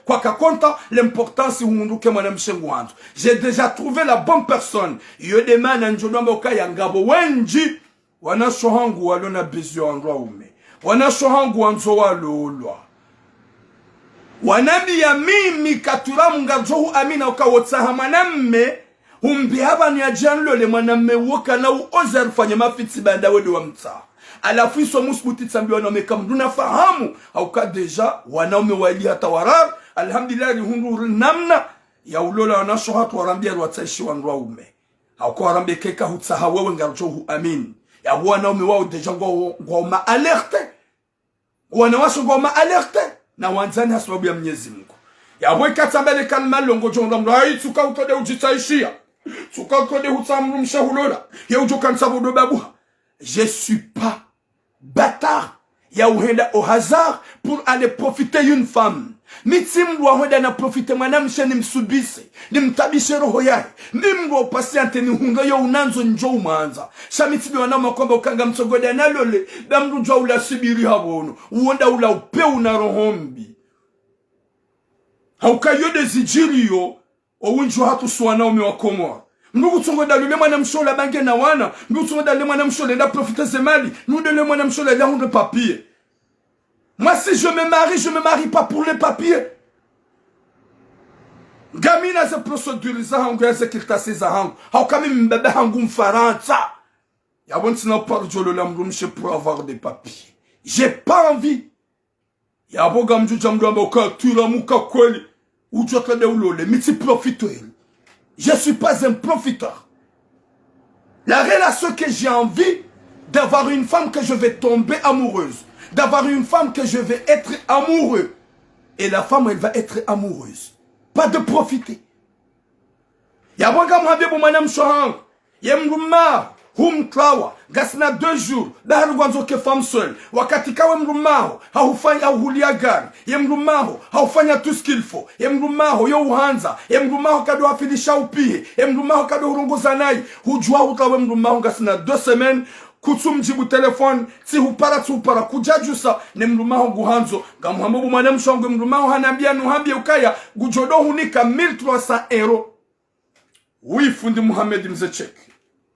kwa konta. L'importance hunduke mwana mshengu wanzu. J'ai déjà trouvé la bonne personne. Yodemana njodomba ukaya ngabo wenji. Wanasho hangu walona bezio andwa ume. Wanasho hangu wanzo walolwa. Wanambi ya mimi katuramu ngajohu amina ukawotsaha manamme. Humbi haba ni ajanlo le manamme woka na uozer fanya mafiti banda wedu wa mta. Alafu iso musbuti tsambi wanaume kamduna fahamu. Hauka deja wanaume wali hata warar. Alhamdulillah hundu namna. Ya ulola wanasho hatu warambia ruataishi wanrua ume. Hauka warambia keka hutsaha wewe ngajohu amin. Ya wanaume wao deja ngoma alerte. Wanawasho ngoma alerte. Na wanzani hasababu ya Mwenyezi Mungu. Ya weka tambele kalma longo jonga hai tuka utode ujitaishia. Tuka utode hutamrumsha hulola. Ya ujoka nsabodo babuha. Je suis pas bâtard. Ya uhenda au hasard pour aller profiter une femme. Mitimru wahenda na profiter mwanamshe ni msubise. Ni mtabishe roho yake. Ni mru pasiante ni hunga yo unanzo njoo umanza. Shamitibi wanama kwamba ukanga msogode analole. Damru jwa ula sibiri habono. Uonda ula upe una rohombi. Hauka yode zijiri yo. Owinjo hatu suwana ume wa Komoro. Mnugu tungoda lule mwana mshola bange na wana. Mnugu tungoda lule mwana mshola nda profiter zemali. Nous de le mwana mshola la honde papier. Moi si je me marie pas pour les papiers. Gamina ze procédure za hangu ya ze kirtasi za hangu. Hauka mimi mbebe hangu mfaransa. Ya wanti na parjolo la mrumshe pour avoir des papiers. J'ai pas envie. Ya boga mjuja mduamba ukatura muka kweli. Ujota de ulole. Miti profiteur. Je suis pas un profiteur. La relation que j'ai envie d'avoir une femme que je vais tomber amoureuse. D'avoir une femme que je vais être amoureux. Et la femme, elle va être amoureuse. Pas de profiter. Ya boga mhabe bo manam shohang. Yemruma. humtlawa gasina 2 jours bahari gwanzo ke femme seule wakati kawe mrumaho haufanya hulia gari ye mrumaho haufanya tout ce qu'il faut ye mrumaho yo uhanza ye mrumaho kado afilisha upie ye mrumaho kado urongoza nayi hujua utawe mrumaho gasina 2 semaines kutsumjibu telefone si hupara kujajusa ne mrumaho guhanzo gamuhamubu mwana mshongo mrumaho hanambia nuhambia ukaya gujodo hunika 1300 €. Oui fundi Mohamed Mzechek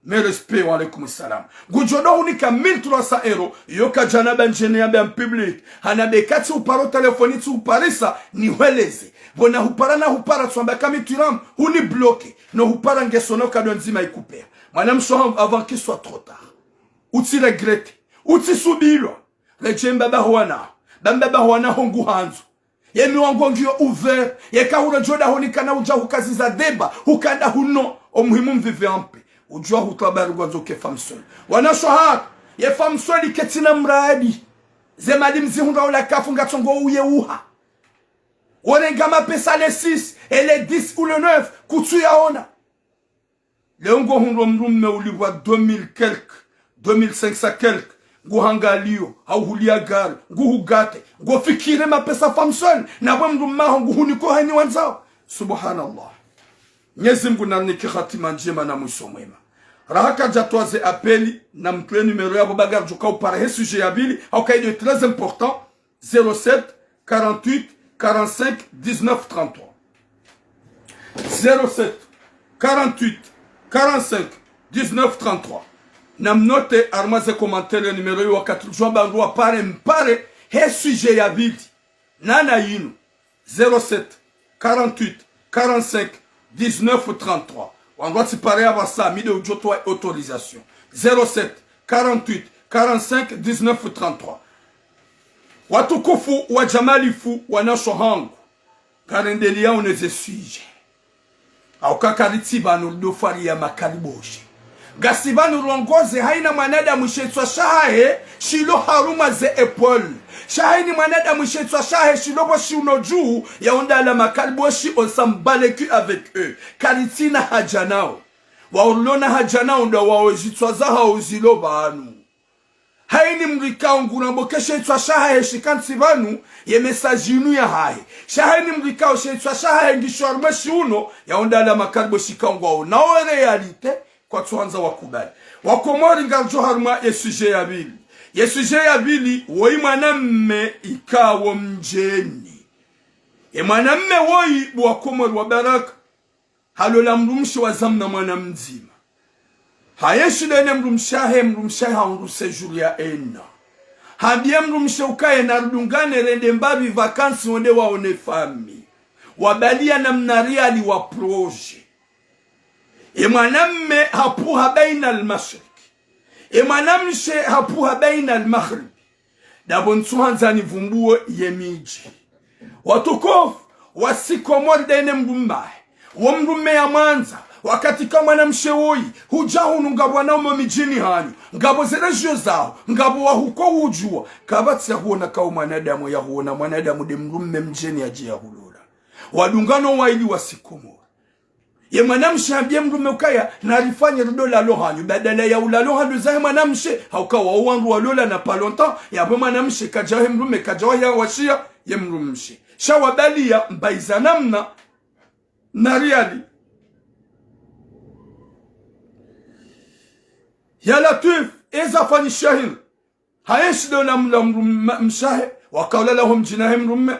mes respects wa alaikum salam gujodo hunika 1300 €. Yoka janaba njene ya en public hanabe kati uparo telefoni tu uparisa ni weleze bona hupara tswamba kami turam huni bloqué no hupara ngesono kado nzima ikupea mwana mshongo avant qu'il soit trop tard. Uti regrette, uti subilo. Lejemba bamba huana hongu hanzo. Ye miwango ngio ouvert, ye kahura joda honikana uja hukaziza deba, hukanda huno, omuhimu mvive ampe. Ujua hutabaru gwazo ke femme seule. Wana shohar, ye femme seule iketina mraadi. Zemadi mzihunda ula kafunga tongo uye uha. Orengama pesa le 6, et le 10 ou le 9, kutu ya ona. Leongo hundo mrume uliwa 2000 quelque. 2500 quelque guhanga liyo hauhulia gari guhugate gufikire mapesa femme seule na bwe mrumaho guhuniko hani wanzao subhanallah. Mwenyezi Mungu naniki khatima njema na mwisho mwema. Rahaka jatwaze appeli na mtwe numero yabo bagar joka upare sujet ya bili au kaido très important 07 48 45 19 33 07 48 45 19 33. Namnote armaze commentaire numéro yo wakati jomba ndo pare mpare he sujet ya bili nana yinu 07 48 45 19 33. On doit se parler avant ça mide ujoto autorisation 07 48 45 19 33. Watukufu wa jamalifu wanashohangu karendelia uneze sujet au kakaritiba no fari ya makaliboshi gasibanu rongoze haina mwanada mwishetwa shahe shilo haruma ze epole shahini mwanada mwishetwa shahe shilobo shiuno juu ya ondala makalboshi on s'embalecu avec eux karitina hajanao waulona hajanao ndo waojitwa za hauzilo banu haini mrikao ngurambo shetwa shahe shikansi banu ye messaginu ya hai shahini mrikao shetwa shahe ngishwarma shiuno ya ondala makalboshi kangwao na realite kwa tuanza wakubali wakomori ngarjo haruma sujet ya bili sujet ya bili woi mwanamme ikawo mjeni mwanamme woi wakomori wa baraka halola mrumshi wa zamna mwanamzima hayeshi dene mrumshahe haundu sejuru ya ena habie mrumshe ukaye na rudungane rende mbabi vakansi wende waone fami wabalia na mnaria li wa proje mwanamme hapuha baina al-mashriq mwanamshe hapuha baina al-maghrib dabo ntuhanza nivumbuo yemiji watukofu wasikomori dene mrumbahe wamrume ya manza wakati kama mwanamshe woi hujahunu ngabo wanaume mijini hanyu ngabo zerejio zao ngabo wahuko hujua kabati ya huona kao mwanadamu ya huona mwanadamu de mrume mjeni aje ya hulula wadungano waili wasikomori ye mwanamshe ambie mrume ukaya na alifanya rudola lohanyu badala ya ulalohanyu zahe mwanamshe haukawa uwangu walola na palonta ya mwanamshe kajahe mrume kajawa ya washia ye mrumshe shawabali ya mbaizanamna na riali ya latif eza fani shahin hayeshi dona mshahe wakawala lahum jinahe mrume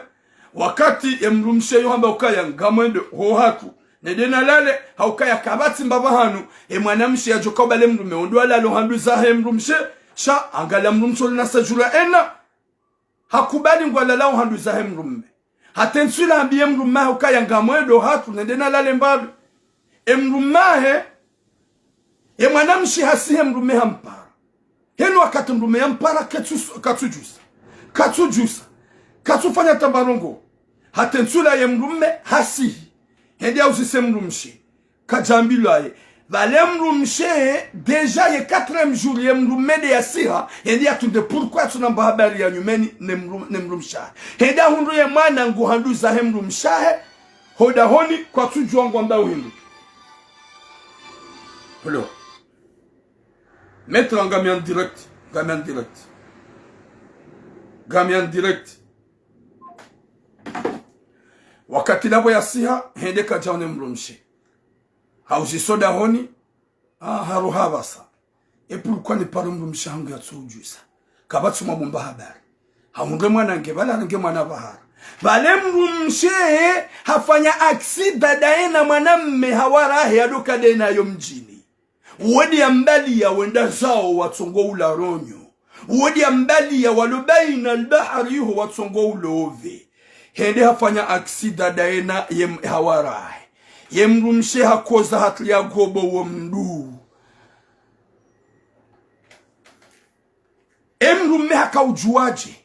wakati ya mrumshe yohamba ukaya ngamwende hohatu nedena lale haukaya kabati mbaba hanu mwanamshe ya jokoba le mrume ondwala lohandu zahe mrumshe sha angala mrumshe na sajura ena hakubali ngwala lao handu zahe mrume hatensula ambiye mrume haukaya ngamwedo hatu nedena lale mbabi mrume mwanamshe hasihe mrume hampara henu wakati mrume hampara katujusa katufanya tambarongo hatensula ye mrume hasihi hendi ya usise mrumshe kajambilo aye vale mrumshe deja ye 4e jour ye mrumede ya siha hendi ya tunde pourquoi tunamba habari ya nyumeni ne mrumshahe hendi ya hundu ye mwana ngu handu zahe mrumshahe hoda honi kwa tujuangu amba uhindu hello Maître en gamin direct. Gamin direct. Wakati labo ya siha, hende kajaone mrumshe. Hauzisoda honi, haruha basa. Et pourquoi ne pas mrumshe hangu ya tsujuisa? Kabatsu mabumba habari. Haunge mwana nge, bala nge mwana bahara. Bale mrumshe, hafanya aksida daena mwanamme hawarahe ya duka dena yo mjini. Uwedi ya mbali ya wenda zao watsongo ula ronyo. Uwedi ya mbali ya walubaina albahari yuho watsongo ula ove. Hende hafanya aksida daena yem hawarai. Yemrumshe hakoza hatli ya gobo wa mdu. Emrume haka ujuaje.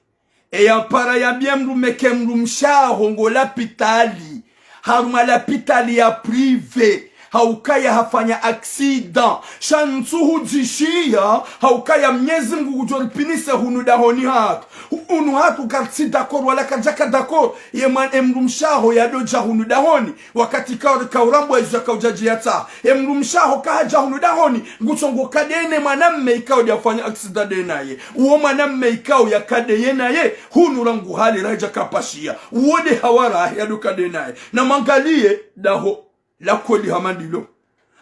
Ya para ya biemrume kemrumsha hongo la pitali. Haruma la pitali ya prive. Haukaya hafanya accident. Shansuhu jishia. Haukaya mnyezi mgu ujoripinise hunu dahoni hatu. Hunu hatu karsi dakor wala kajaka dakor. Yeman emrumshaho ya doja hunu dahoni. Wakati kaurambo ya zuka ujaji yata. Emrumshaho kahaja hunu dahoni. Nguchongo kadene manamme ikao ya fanya accident dena ye. Uo manamme ikao ya kade yena ye. Hunu rangu hali raja kapashia. Uode hawara ya duka dena ye. Na mangalie daho. La kodi hamandilo.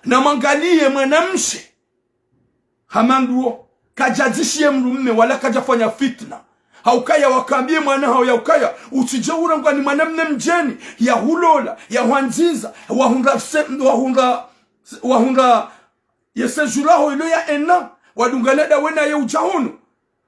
Na mangalie mwanamshe. Hamanduo. Kajadishie mrumme wala kajafanya fitna. Haukaya wakambie mwana hao ya ukaya. Uchijaura mkwa ni mwanamne mjeni. Ya hulola. Ya wanziza. Wahunga. Yesejulaho ilo ya ena. Wadungaleda wena ya ujahunu.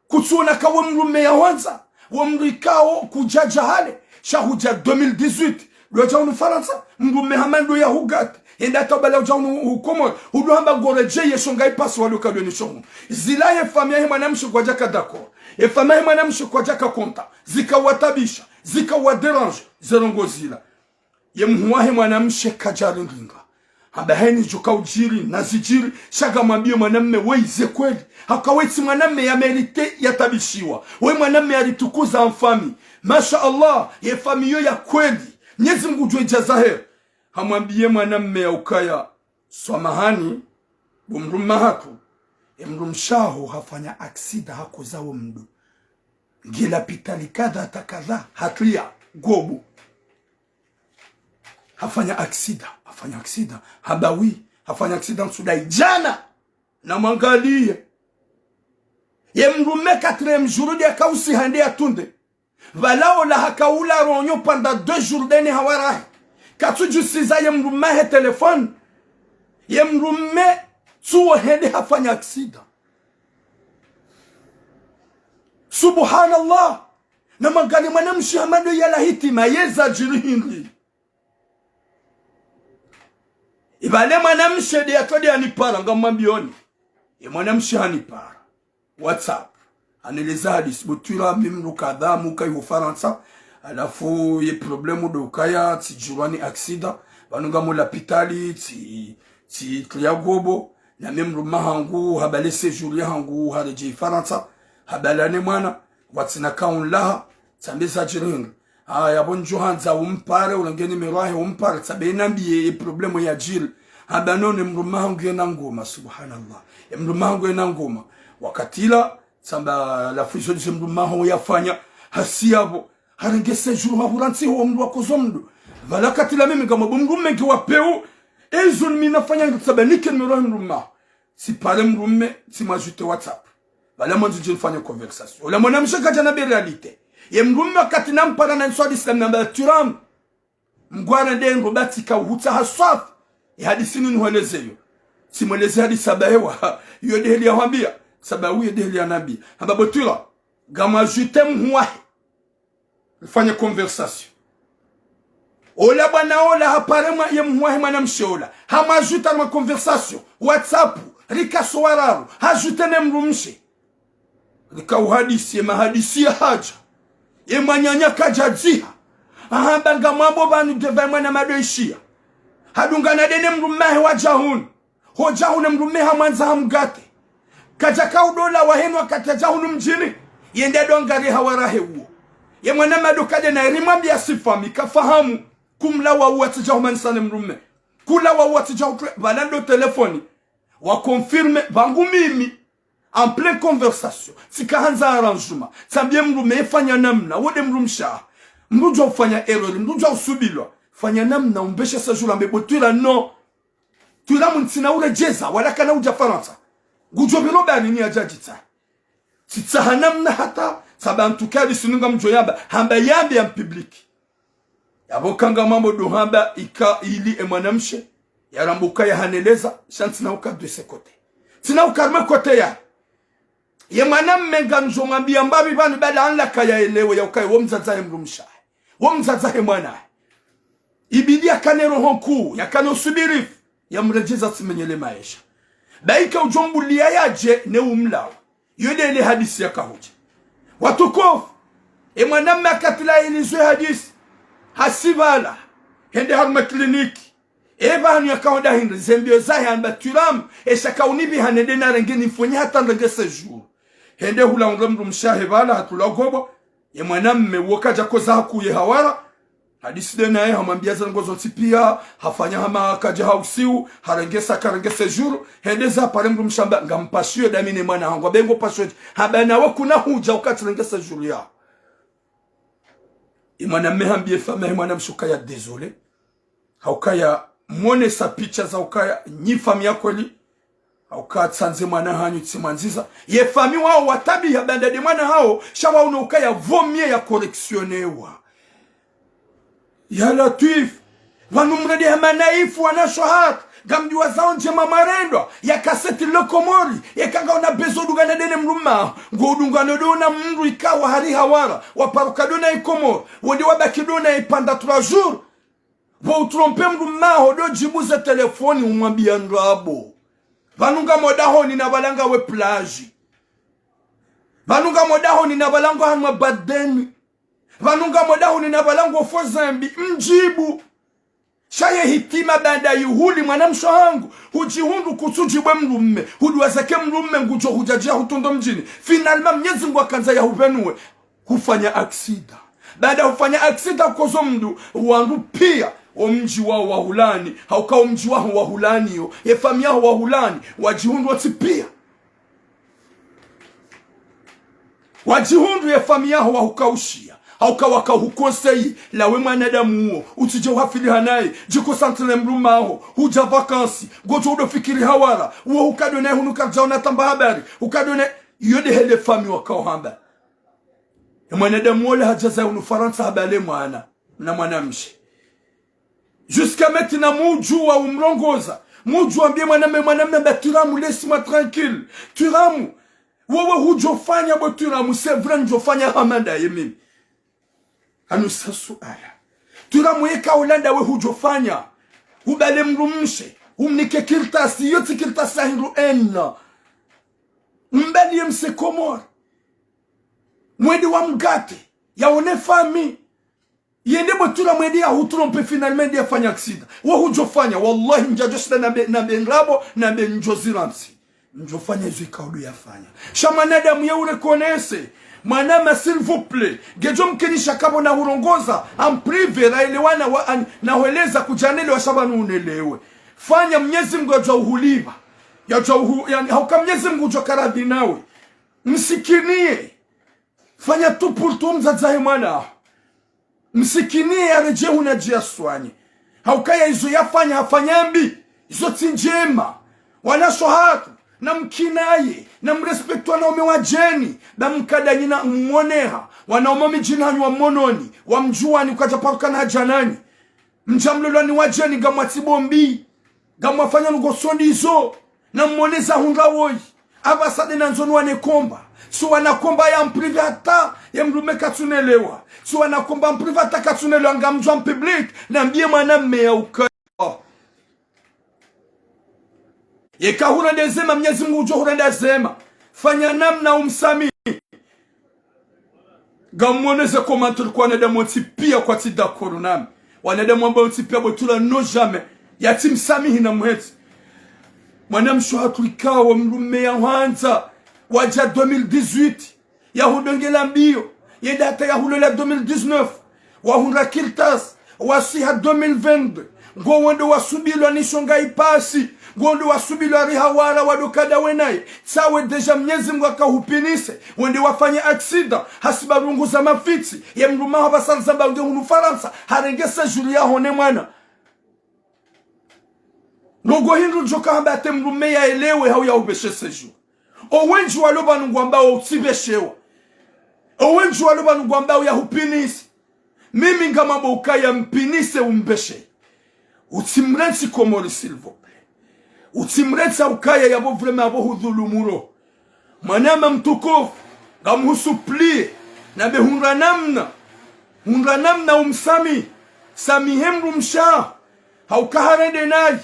Kutsuona kawa mrumme ya wanza. Wamrikao kujaja hale. Shahuja 2018. Lojahunu Faransa. Mrumme hamandu ya hugate. Enda tabala ujahunu hukomo. Hudu hamba goreje yeshonga ipasi waluka dweni shongu. Zila ye famia hima namshu kwa jaka dako. E famia hima namshu kwa jaka konta. Zika watabisha. Zika waderange. Zerongo zila. Ye mhuwa hima namshe kajari nginga. Hamba heni joka ujiri na zijiri. Shaga mambio mwanamme weize kweli. Hakaweti mwanamme ya merite ya tabishiwa. We mwanamme ya ritukuza mfami. Masha Allah. Ye famiyo ya kweli. Nyezi Mungu jwe jazaher. Hamwambie mwanamme ya ukaya. Swamahani. Bumrumma hatu. Mrumshaho hafanya aksida hako zawo mdu. Gila pitali kada takada. Hatlia. Gobu. Hafanya aksida. Habawi. Hafanya aksida msudai. Jana. Na mangalie. Mrumme 4e jour ya kausi hande ya tunde. Valao la hakaula ronyo pendant 2 jours deni hawarahi. Katu justiza yemrume he telefone. Yemrume tuwa hende hafanya aksida. Subhanallah. Na magani mwanamshi hamado yala hitima yeza jirihindi. Ibale mwanamshi de yatodi anipara ngamambioni. Mwanamshi hanipara. WhatsApp. Aneleza hadisi butura mimru kadha muka yu Faransa alafu ye problemu do kaya ti jurani aksida banunga mo l'hôpital ti Triagobo na mimru mahangu habale séjour ya hangu hareje Faransa habalane mwana watsina kaun laha tambeza jiringa ya bonjo hanza umpare ulangeni mirahi umpare tabenambiye ye problemu ya jil habanone mimru mahangu yana ngoma subhanallah mimru mahangu yana ngoma wakatila samba la fusion de mrumaho yafanya hasiabo harenge séjour maburansi ho mru akozomdu vala katila mimi kama mrumme ki wapeu ezon minafanya ngitsaba niken mrumme si pale mrumme si majute WhatsApp vala mwanzo jifanya conversation ola mwanamsha kajana be realite ye mrumme katina mpana na nswadi islam namba turam mgwana ndengo batika uhuta haswaf hadisini nhuelezeyo si mweleze hadisa bahewa yode ya hambia sababu ya dehli ya nabi hamba botula gama jutem huwahi fanya conversation ola bwana ola haparema ya mhuwahi manamshola hama juta ma conversation WhatsApp rika swararu hajutene mrumshi rika uhadisi ya mahadisi ya haja ya manyanya kajadziha hamba ngamabo banu deva mwana madoishia hadungana dene mrumahe wajahun hojahun mrumehe hamanza hamgate Kajaka udola wahenu wakataja hunu mjini. Yende dongari hawarahe uo. Ye mwana madokade na rimambi ya sifami. Kafahamu kumla wa uatija humanisane mrume. Kula wa uatija utwe. Balando telefoni. Wakonfirme. Bangu mimi. en pleine conversation sikaanza arrangement sambie mrume fanya namna wode mrumsha mrujo fanya error mrujo usubilwa fanya namna umbeshe sajula mbebotira no tula muntina ule jeza wala kana uja faransa gujo biloba nini ajajita sitsa namna hata sabantu kali sinunga mjoyamba hamba yambe ya public yabokanga mambo duhamba ika ili emwanamshe yarambuka ya haneleza shanti na uka de ce côté tina ukarme kote ya ye mwanamme nganjo ngambia mbabi banu bala anla kaya elewe ya ukai womzaza he mrumsha womzaza he mwana ibidi akanero honku yakano subirif ya mrejeza simenyele maisha baika ujombulia yaje ne umlao yode ile hadisi ya kahuja watukofu mwanamme akatila ilizwe hadisi hasibala hende harma kliniki eba hanu yakaoda hindi zembio zahe anba turam shaka unibi hanende na rengeni mfonye hata ndenge sejour hende hula unremru mshahe bala hatula gobo ye mwanamme wokaja koza hakuye hawara hadisi dena ye hamambia zangozo tipia hafanya hama kaja hausiu harengesa karengese juru hende za paremru mshamba ngampashio damine mwana hangu bengo pashio habana wakuna huja wakati rengesa juru ya mwanamme hambie fama mwanamme shukaya désolé haukaya mwone sa picha za ukaya nyi fami yako li haukaya tsanze mwana hanyu tsimanziza ye fami wao watabi ya bandade mwana hao shawa unukaya vomie ya koreksionewa ya latif wanumredi ya manaifu wanashohat gamdi wazao njema marendwa ya kaseti lokomori ya kanga una bezo dugana dene mruma ngodungano dona mndu ikawa hari hawara waparukadona ikomor wadi wabakidona ipanda 3 jours Vou tromper mruma hodo jibuze telefoni umwambia ndrabo vanunga modaho ni nabalanga we plage vanunga modaho ni nabalanga hanwa badeni vanunga modaho ni nabalanga fo zambi mjibu shaye hitima banda yuhuli mwanamsho hangu hujihundu kusujibwe mrumme huduwazake mrumme ngujo hujajia hutondo mjini finalma mnyezi mwa kanza ya hubenue hufanya aksida baada hufanya aksida kukozo mdu wandu pia omji wao wahulani hauka omji wao wahulani yo yefami yao wahulani wajihundu watipia wajihundu yefami yao wahukaushia hauka waka hukonsei lawe mwanadamu uo utije uhafili hanaye jiko santile mruma aho huja vakansi goto udo fikiri hawara uo hukadone hunuka jauna tamba habari hukadone yode hele fami wakao hamba mwanadamu wale hajaza unufaransa habale mwana na mwanamshi jusqu'à maintenant muju wa umrongoza muju ambie mwanamme baturamu laisse-moi tranquille turamu wewe hujofanya boturamu c'est vrai njofanya hamanda yemimi anu sasu aya turamu yeka Holanda we hujofanya ubale mrumshe umnike kirtasi yoti kirtasi hindu enna mbali yemse komor mwedi wa mgate yaone fami yende botura mwedi ya hutrompe finalement ya fanya aksida wa hujofanya wallahi njajosida na benrabo na benjoziransi njofanya izo ikaudu yafanya shamanadamu ya urekonese manama s'il vous plaît gejo mkenisha kabo na urongoza en privé raelewana na hueleza kujanele wa shabanu unelewe fanya mnyezi mgojwa uhuliba ya yani hauka mnyezi mgojwa karadhi nawe msikinie fanya tu pour tu mzazahe mwana msikinie ya reje unajia swanye haukaya izo yafanya hafanyambi izo tinjema wanasho hatu na mkinaye na mrespektu wanaume wajeni na mkadani na mwoneha wanaume mijini hanyu wa mononi wa mjuani ukaja paruka na hajanani mjamlolani wajeni gamwa tibombi gamwa fanya nugosondi izo na mwoneza hunga woi abasade na nzonu wanekomba so wanakomba ya mprivi hata ya mrume katunelewa so wanakomba mprivi hata katunelewa nga mjua mpublik na mbie mwanamme ya uka yeka hurende zema mnyezi Mungu ujo hurende zema fanya namna umsami gamwoneze koma tulikuwa nadamu pia kwa tida koronami wanadamu ambao pia botula no jamais yatim samihi na muheti mwanamsho hatulikao wa mrume ya hanza waja 2018 ya hudongela mbio yenda hata ya hulola 2019 wa hunra kiltas wasiha 2022 ngo wende wasubilwa nishonga ipasi ngondo wasubilwa rihawara wadokada wenaye sawe deja Mwenyezi Mungu akahupinise wende wafanye aksida hasiba rungu za mafitsi ye mruma haba sanzamba unge hunu Faransa harengesa juri ya hone mwana Nogo hindu joka hamba ate mrume ya elewe hau ya ubeshe seju owenji waloba nungwamba utibeshewa owenji waloba nungwamba ya hupinise mimi ngamabo ukaya mpinise umbeshe utimrensi komori silvo utimrensa ukaya yabo vrema abo hudhulumuro manama mtukufu ngamuhusuplie na behunra namna umsami samihemru msha haukaharende nayi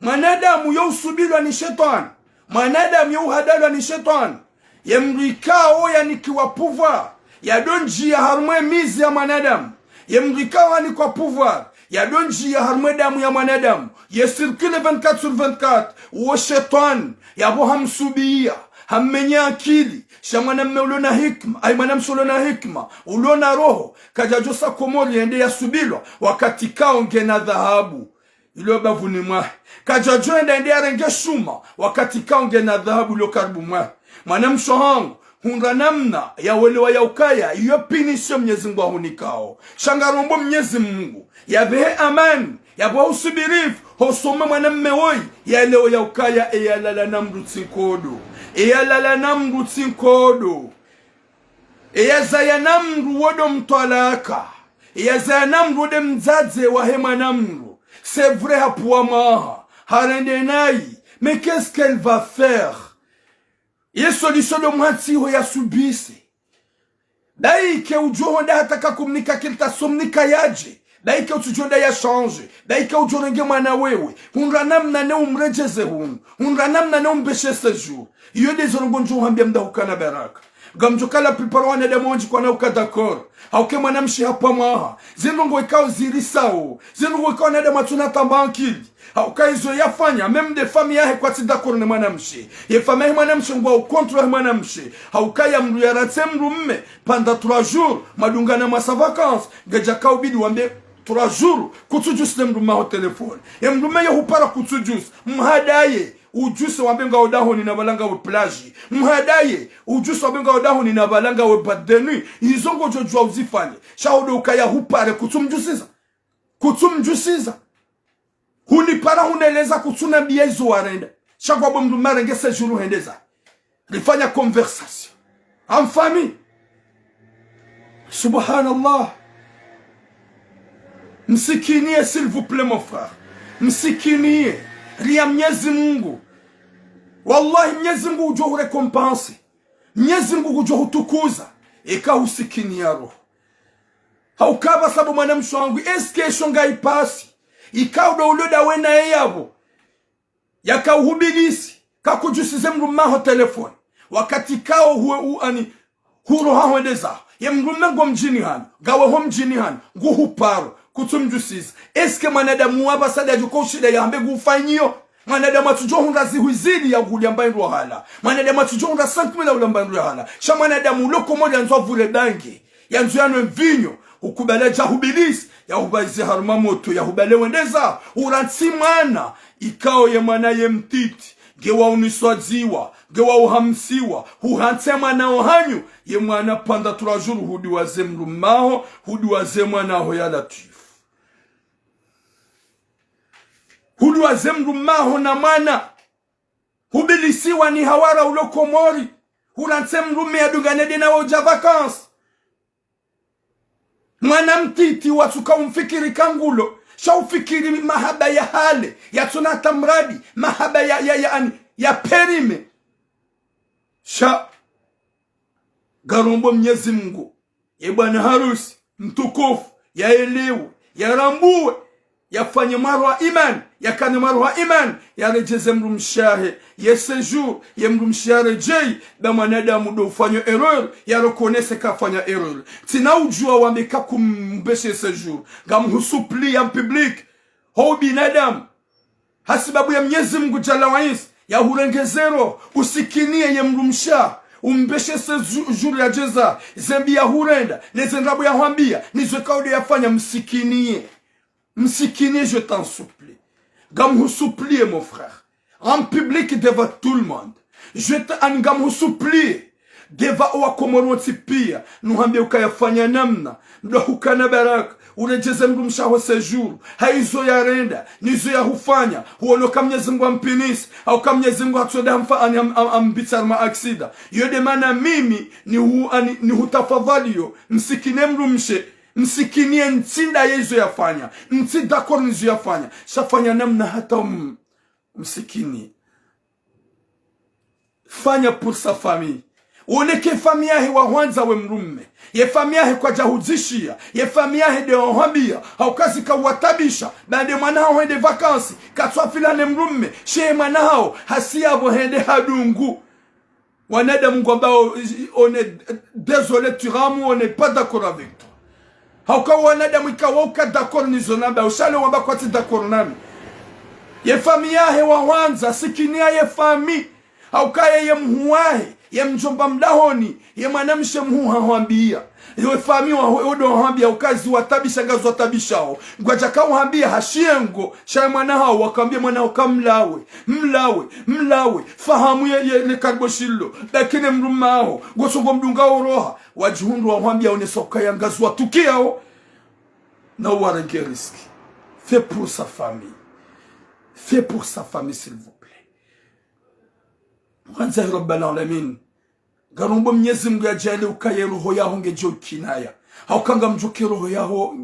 manadamu yo usubilwa ni shetani manadamu yo uhadalwa ni shetani yemrikao yanikiwa pouvoir yadonji ya harmwe mizi ya manadamu yemrikao yanikwa pouvoir yadonji ya harmwe damu ya manadamu yesirkule 24/24 uo shetani yabo hamsubia hammenya akili shamana mmeulona hikma ay manam solona hikma ulona roho kajajosa komori ende yasubilwa wakati kaonge na dhahabu ilo bavuni mwa kajajo ende arenge shuma wakati kaonge na dhahabu ilo karibu mwa manam shohangu hunra namna ya welewa ya ukaya iyo pinisho Mwenyezi Mungu ahunikao shangarombo Mwenyezi Mungu yabehe amani yabo usubirifu hosoma mwanamme woi ya leo ya ukaya eyalala namrutsinkodo eyalala namrutsinkodo eyazaya namru wodo mtwalaka eyazaya namru wode mzaze wa hema namru c'est vrai hapuwa maha harende nayi mais qu'est-ce qu'elle va faire solution de mwati ho ya subise daike ujohonda hataka kumnika kilta somnika yaje daike utujonda ya change daike ujonenge mwana wewe hunra namna ne umrejeze hunra namna ne umbeshe sejour iyo dezorongo njohambia mda hukana baraka gamjokala plupart wana de monji kwa na ukadakor hauke mwanamshi hapa mwaha zinongo ikao zirisao zinongo ikao na de matuna tambankili haukaizo yafanya même des familles yahe kwa tidakor ne mwanamshi ye famille mwanamshi ngwa contre mwanamshi haukaya mru ya ratsemru mme pendant 3 jours madungana masa vacances geja kaubidi wambe 3 jours kutujus ne mru ma telefone ye mru me hupara kutujus mhadaye ujuse wambenga odaho ni nabalanga we plage mhadaye ujuse wambenga odaho ni nabalanga we badenu izongo jojwa uzifanye shahodo ukaya hupare kutumjusiza huni para huneleza kutuna biezo warenda shakwa bomdu marenge sejuru hendeza rifanya conversation en famille subhanallah msikinie s'il vous plaît mon frère msikinie ria Mwenyezi Mungu wallahi Mwenyezi Mungu ujo recompense Mwenyezi Mungu ujo hutukuza eka usikinia roho haukaba sababu mwanamsho wangu eske shonga ipasi ikaudo uloda wena yabo yakauhubirisi kakujusize mrumaho telefoni wakati kao huwe huro hawendeza ye mrumengo mjini hano gawe ho mjini hano nguhuparo kutumjusize eske mwanadamu waba sada juko shida ya hambe gufanyo mwanadamu atujohunda zihuizili ya guliamba ndu hala mwanadamu atujohunda 5000 ulamba ndu hala sha mwanadamu loko moja nzo vule dangi ya nzo yano mvinyo ukubale jahubilisi ya hubaizi haruma moto ya hubale wendeza uransi mwana ikao ye mwana ye mtiti gewa uniswadziwa gewa uhamsiwa huhantse mwana ohanyu ye mwana panda 3 jours hudi waze mrumaho hudi waze mwana ho ya latifu hudi waze mrumaho na mwana hubilisiwa ni hawara ulokomori hurantse mrume ya duganede na oja vacances mwana mtiti watuka umfikiri kangulo sha ufikiri mahaba ya hale ya tunata mradi mahaba ya perime sha garombo Mwenyezi Mungu ye bwana harusi mtukufu ya elewe ya rambue yafanye marwa iman yakane marwa iman ya rejeze mrumshahe ye séjour ye mrumshare jei da mwanadamu do ufanye erreur ya reconnaisse ka fanya erreur tina ujua wameka kumbeshe séjour gamhusupli en public ho binadamu hasibabu ya Mwenyezi Mungu jalla wais ya hurengezero usikinie ye mrumsha umbeshe séjour ya jeza zembi ya hurenda nezendrabu ya hambia nizwe kaude yafanya msikinie Msikini, je t'en supplie. Gam vous supplie, mon frère. En public devant tout le monde. Je t'en supplie. Deva owa komoro tipia. Nuhambi ukayafanya namna. Mdo hukana baraka. Urejeze mdu mshaho sejuru. Haizo ya renda. Nizo ya hufanya. Huono kamnyezi mgu ampinisi. Au kamnyezi mgu hatuode ambitar ma aksida. Yode mana mimi ni hutafadhalio. Msikine mdu mshe. Msikinie ntinda yezo yafanya. Ntida kor nizo yafanya. Shafanya namna hata msikini. Fanya pour sa famille. Uneke famia he wawanza we mrumme. Ye famia he kwa jahuzishia. Ye famia he de onhambia. Haukazi ka watabisha. Bande manao hende vakansi. Katwa filane mrumme. Shee manao hasiabo hende hadungu. Wanada mungu ambao on est désolé tu ramu, on n'est pas d'accord avec toi. Hauka wanada mwika wauka d'accord nizonamba. Ushale wamba kwa ti d'accord nami. Ye famia he wawanza. Sikinia ye fami. Hauka ye mhuwahe. Ye mjomba mdahoni. Ye manamshe mhuha huambia. Ye fami wa odo huambia. Ukazi watabisha gazi watabishao. Ngwajaka uambia hashiengo. Shaya manahao wakambia manahao kamlawe. Mlawe. Fahamu ye karbo shilo. Lakini mrumao. Gosongo mdunga uroha. Wajihundu wa huambia unesoka ya gazi watukiao. Na uwarenge riski. Fais pour sa famille. Fais pour sa famille s'il vous plaît. Mwanza Rabbana alamin. Garumbo Mwenyezi Mungu ajali ukaye roho yaho ngejo kinaya. Haukanga mjoke roho yaho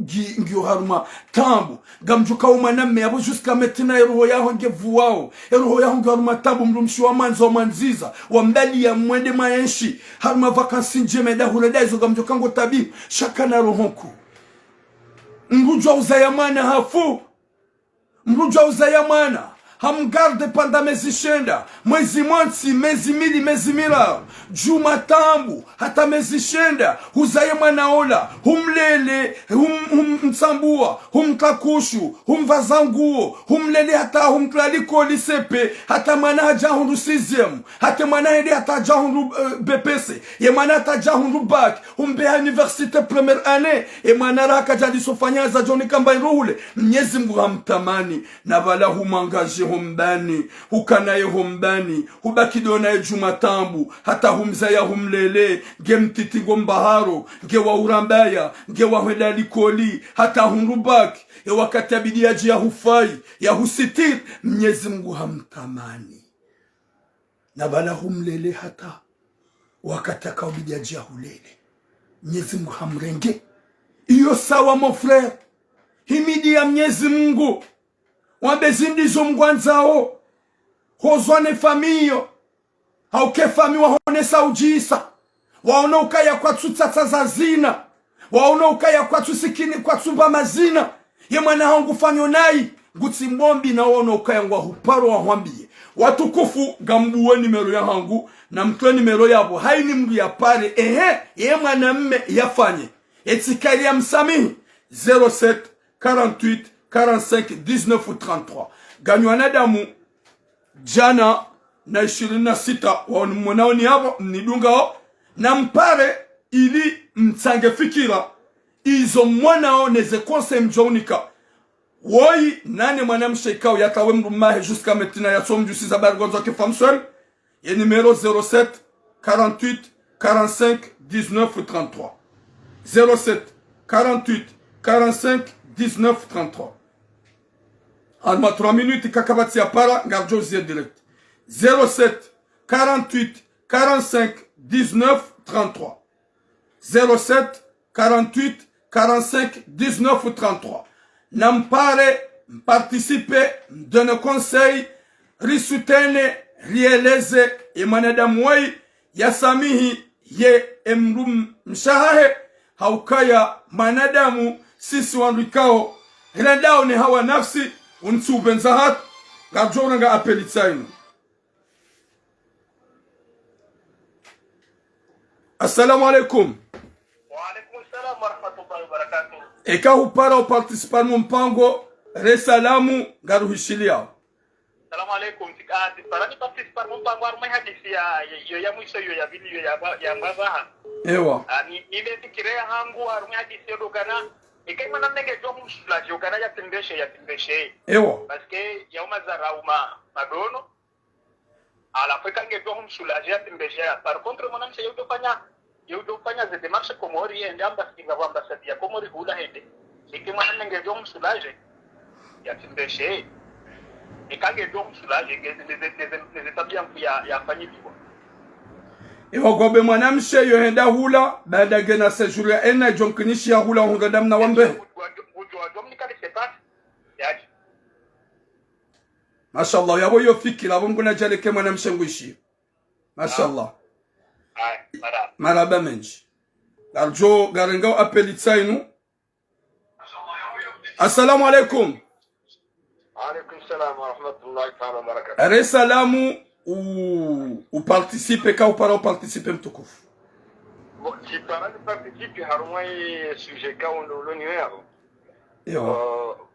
ngio haruma tambu. Gamjoka umaname abo jusqu'à maintenant roho yaho ngevuao. Roho yaho haruma tambu mrumshi wa manzo wa manziza. Wa mbali ya mwende maenshi. Haruma vakansi njeme da huleda izo gamjoka ngo tabi. Shakana rohonku. Mrujwa uzayamana hafu. Mrujwa uzayamana. Hamgarde panda mezishenda. Mwezi mwansi, mezi mili, mezi mila. Juma tambu, hata mezishenda. Huzaye manaola, humlele, humtsambua, humkakushu, humvazanguo, humlele hata humtlaliko lisepe, hata mana haja hundu siziemu, hata mana hede hata haja hundu BPC, ye mana hata haja hundu bac, humbeha universite première année, ye mana raka jadi sofanyaza joni kamba iruhule. Mnyezi Mungu hamtamani, na bala humangaje humbani, hukanaye humbani, hubakidonaye jumatambu, hata humzaya humlele, nge mtiti ngombaharo, nge wa urambaya, nge wa hwedali koli, hata hunrubaki, ya wakati abidi ya jia hufai, ya husitir, Mwenyezi Mungu hamtamani. Na bala humlele hata, wakati akabidi ya jia hulele, Mwenyezi Mungu hamrenge. Iyo sawa mon frère, himidi ya Mwenyezi Mungu. Wambezindi zomgwanzao. Hozwane famiyo. Hauke famiyo wahone saujisa. Waona ukaya kwa tutsatsa za zina. Waona ukaya kwa tusikini kwa tumba mazina. Ye mwana hangu fanyo nai. Guti mbombi na waona ukaya ngwa huparo wa huambie. Watukufu gambuwe nimero ya hangu. Na mtwe nimero yabo. Hai ni mdu ya pare. Ye mwana mme yafanye. Etikali ya msamihi. 07 48 45 19 33. Ganywana damu jana na 26 wanaoni hapo mnidungao na mpare ili mtsange fikira izo mwanao neze konse mjonika woi nane mwanamshe ikao yatawe mrumahe jusqu'à maintenant ya somme du 6 abargonzo ke femme seule et numéro 07 48 45 19 33 07 48 45 19 33. Alma 3 minutes kakabati ya para ngarjo zie direct 07 48 45 19 33 07 48 45 19 33. Nampare participer donne conseil risutene rieleze emanadamwai yasamihi ye emrum mshahahe haukaya manadamu sisi wandikao hilandao ni hawa nafsi unsubenzahat gajona nga apelitsaino. Assalamu alaikum. Wa alaikum salam wa rahmatullahi wa barakatuh. Eka hupara o participar mumpango resalamu garuhishilia. Assalamu alaikum. Parani participar mumpango arumai hadisi ya mwisho ya video ya mbazaha. Ewa. Nimefikiria hangu arumai hadisi yodogana ikai mwana nenge jo mshulaji ukana ya timbeshe ewa parce que ya umazara madono ala fika nge jo mshulaji ya timbeshe par contre mwana mshe yutofanya ze démarches komori ende ambasinga wa ambassade ya komori hula hende ikai mwana nenge jo mshulaji ya timbeshe ikange jo mshulaji nge tabia ya fanyibiwa ewa gobe mwanamshe yohenda hula baada gena sejuru ya ena jonkinishi ya hula hungadam na wambe mashallah yabo yo fikira abo nguna jale ke mwanamshe ngwishi mashallah maraba menji arjo garengao apeli tsainu assalamu alaikum alaikum salam wa rahmatullahi ta'ala wa barakatuh are salamu ou participe ka ou para participe mtukufu bon si para participe harumai sujet ka on lo numéro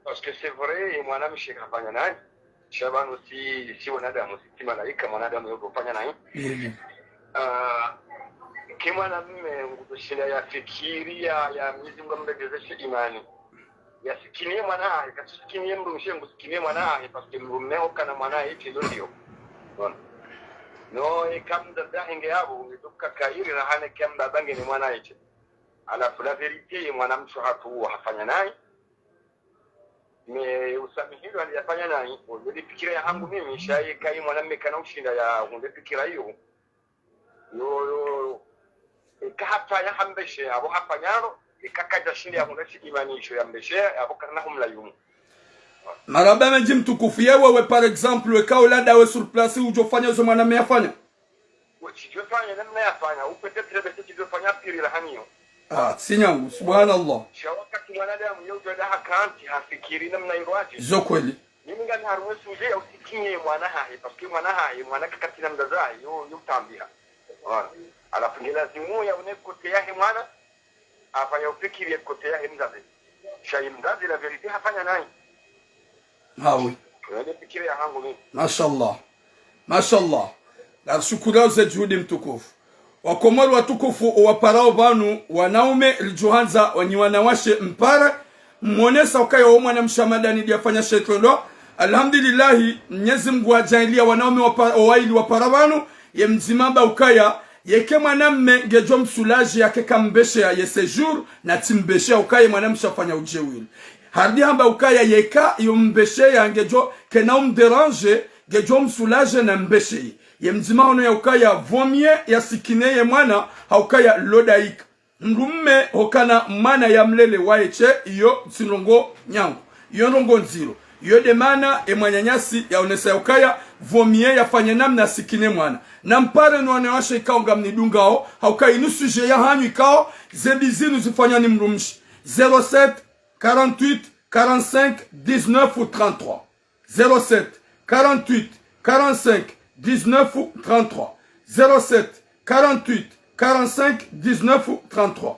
parce que c'est vrai moi na mshika kafanya nani shaban aussi si wanadamu si malaika mwanadamu yuko kufanya nani kama na mimi ngutushia ya fikiria ya Mwenyezi Mungu amregezeshe imani ya sikinie mwanae kasikinie mrumshie ngusikinie mwanae parce que mrumeo kana mwanae hivi ndio no ikamda dahinge yabo ngiduka kairi na hane kamda bange ni mwanae hivi alafu la verite mwanamsho hatu hafanya naye me usamihiro aliyafanya naye ndio fikira yangu mimi shaye kai mwanamume kana ushinda ya ndio fikira hiyo yo ikahafanya hambeshe abo hafanyaro ikakaja shinde ya mwanasi imanisho ya mbeshe abo kana humla yumu maraba menji mtukufu yewe par exemple kaula dawe sur place ujofanya zo mwanamume afanya uchijofanya namna yafanya upete trebete chijofanya pili la hanio sinyangu subhanallah shawakati mwanadamu yote da hakanti hafikiri namna irwaje zo kweli mimi ngani haruwe suje usikinye mwana hahi paski mwana hahi mwana kakati na mdazai yo tambia alafu ni lazimu ya unekote yahe mwana afanya ufikiri ya kote yahe mzazi shayi mzazi la verite hafanya nani hawi ndio fikiri ya hangu mimi mashallah la shukura za juhudi mtukufu wakomoro watukufu waparao banu wanaume lijohanza wanyiwanawashe mpara mwonesa ukaya wa mwana mshamadani diafanya shetrondo alhamdulillah Mwenyezi Mungu ajailia wanaume waili wapara banu ye mzimamba ukaya yeke mwanamme ngejo msulaji yake kambeshe ya ye séjour na timbeshe ukaya mwanamsha fanya ujewili hardi hamba ukaya yeka yombeshe ya ngejo kena umderange ngejo msulaji na mbeshe ye mzima hono ya ukaya vomie ya sikine ye mwana haukaya lodaika mrumme hokana mana ya mlele waeche iyo sinongo nyangu iyo nongo nziro iyo de mana emwanyanyasi ya onesa ya ukaya vomie ya fanya namna sikine mwana na mpare nwane washe ikao nga mnidungao haukaya inu suje ya hanyu ikao zebizinu zifanya ni mrumshi 07 48 45 19 ou 33 07 48 45 19 ou 33 07 48 45 19 ou 33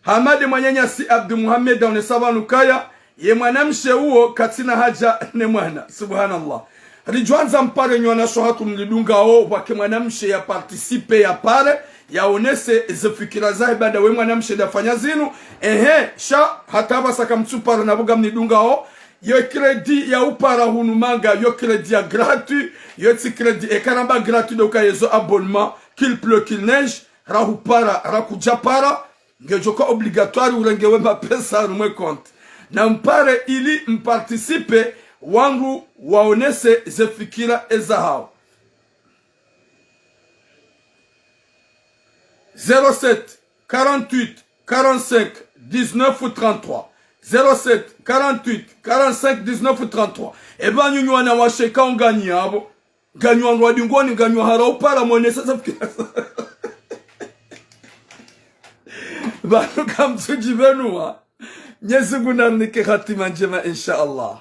Hamad Mwanyanyasi Abdu Muhammad dans le Savanukaya ye mwanamshe huo katina haja ne mwana subhanallah rijwanza mpare nyona shohatu mlidunga o wake mwanamshe ya participe ya pare ya onese zifikira zae bada we mwanamshe da fanya zinu sha hataba saka mtsupara na buga mlidunga o yo kredi ya upara hunu manga yo kredi ya gratuit yo ti kredi e karamba gratuit doka yezo abonnement qu'il pleut qu'il neige rahupara rakujapara ngejoka obligatoire urengewe mapesa rumwe compte na mpare ili mparticipe wangu waonese zefikira ezahao 07 48 45 19 33 07 48 45 19 33 eba nyunywa na washeka ongani abo ganywa ngwadi ngoni ganywa haraupara mwonesa zefikira banu kamtuji benua Mwenyezi Mungu anike hatima njema inshallah.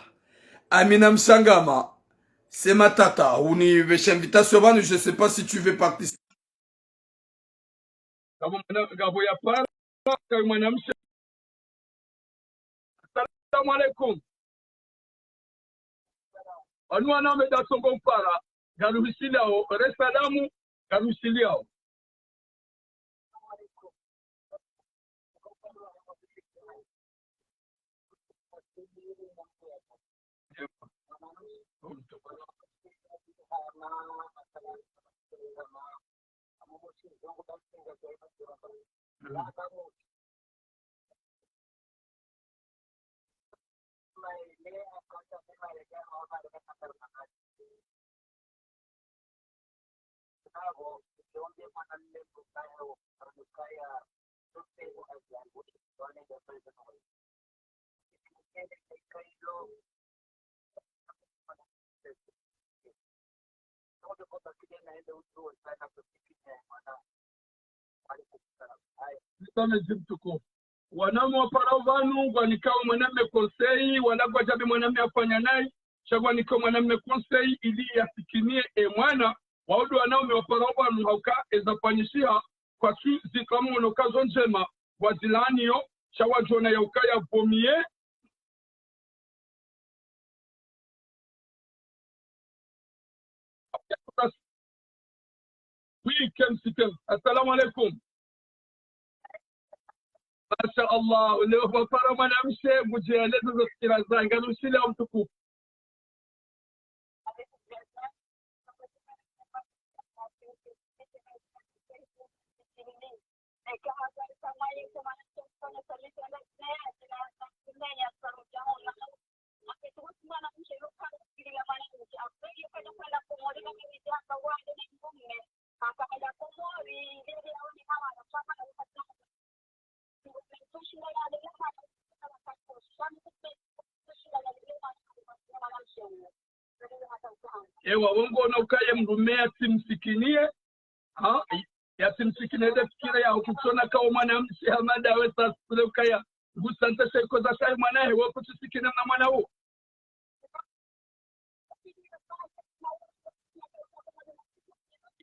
Amina Msangama. C'est ma tata. On y veut invitation banu, je sais pas si tu veux participer. Assalamu alaikum. Anu aname da songo para. Garuhisiao, resalamu, garuhisiao. Wanaume waparao vanu gwanikawa mwanamme konsei walagwa jabe mwanamme afanya naye chagwa nikawa mwanamme konsei ili yasikinie mwana waudu wanaume waparao vanu hauka ezafanyishia kwa su zikamu monokazo njema wazilanio chawa jona yauka ya vomie oui kem assalamu alaikum. Masha Allah, leo wapara mwanamshe mujieleza za fikira zangu, anushile wa mtukufu. Ewa wongo na ukaye mrume simsikinie yasimsikinie ile fikira ya ukisona kama mwanamke hamada wewe sasa kule ukaya gusanta sheko za sai mwanae wewe kusikinie na mwana huo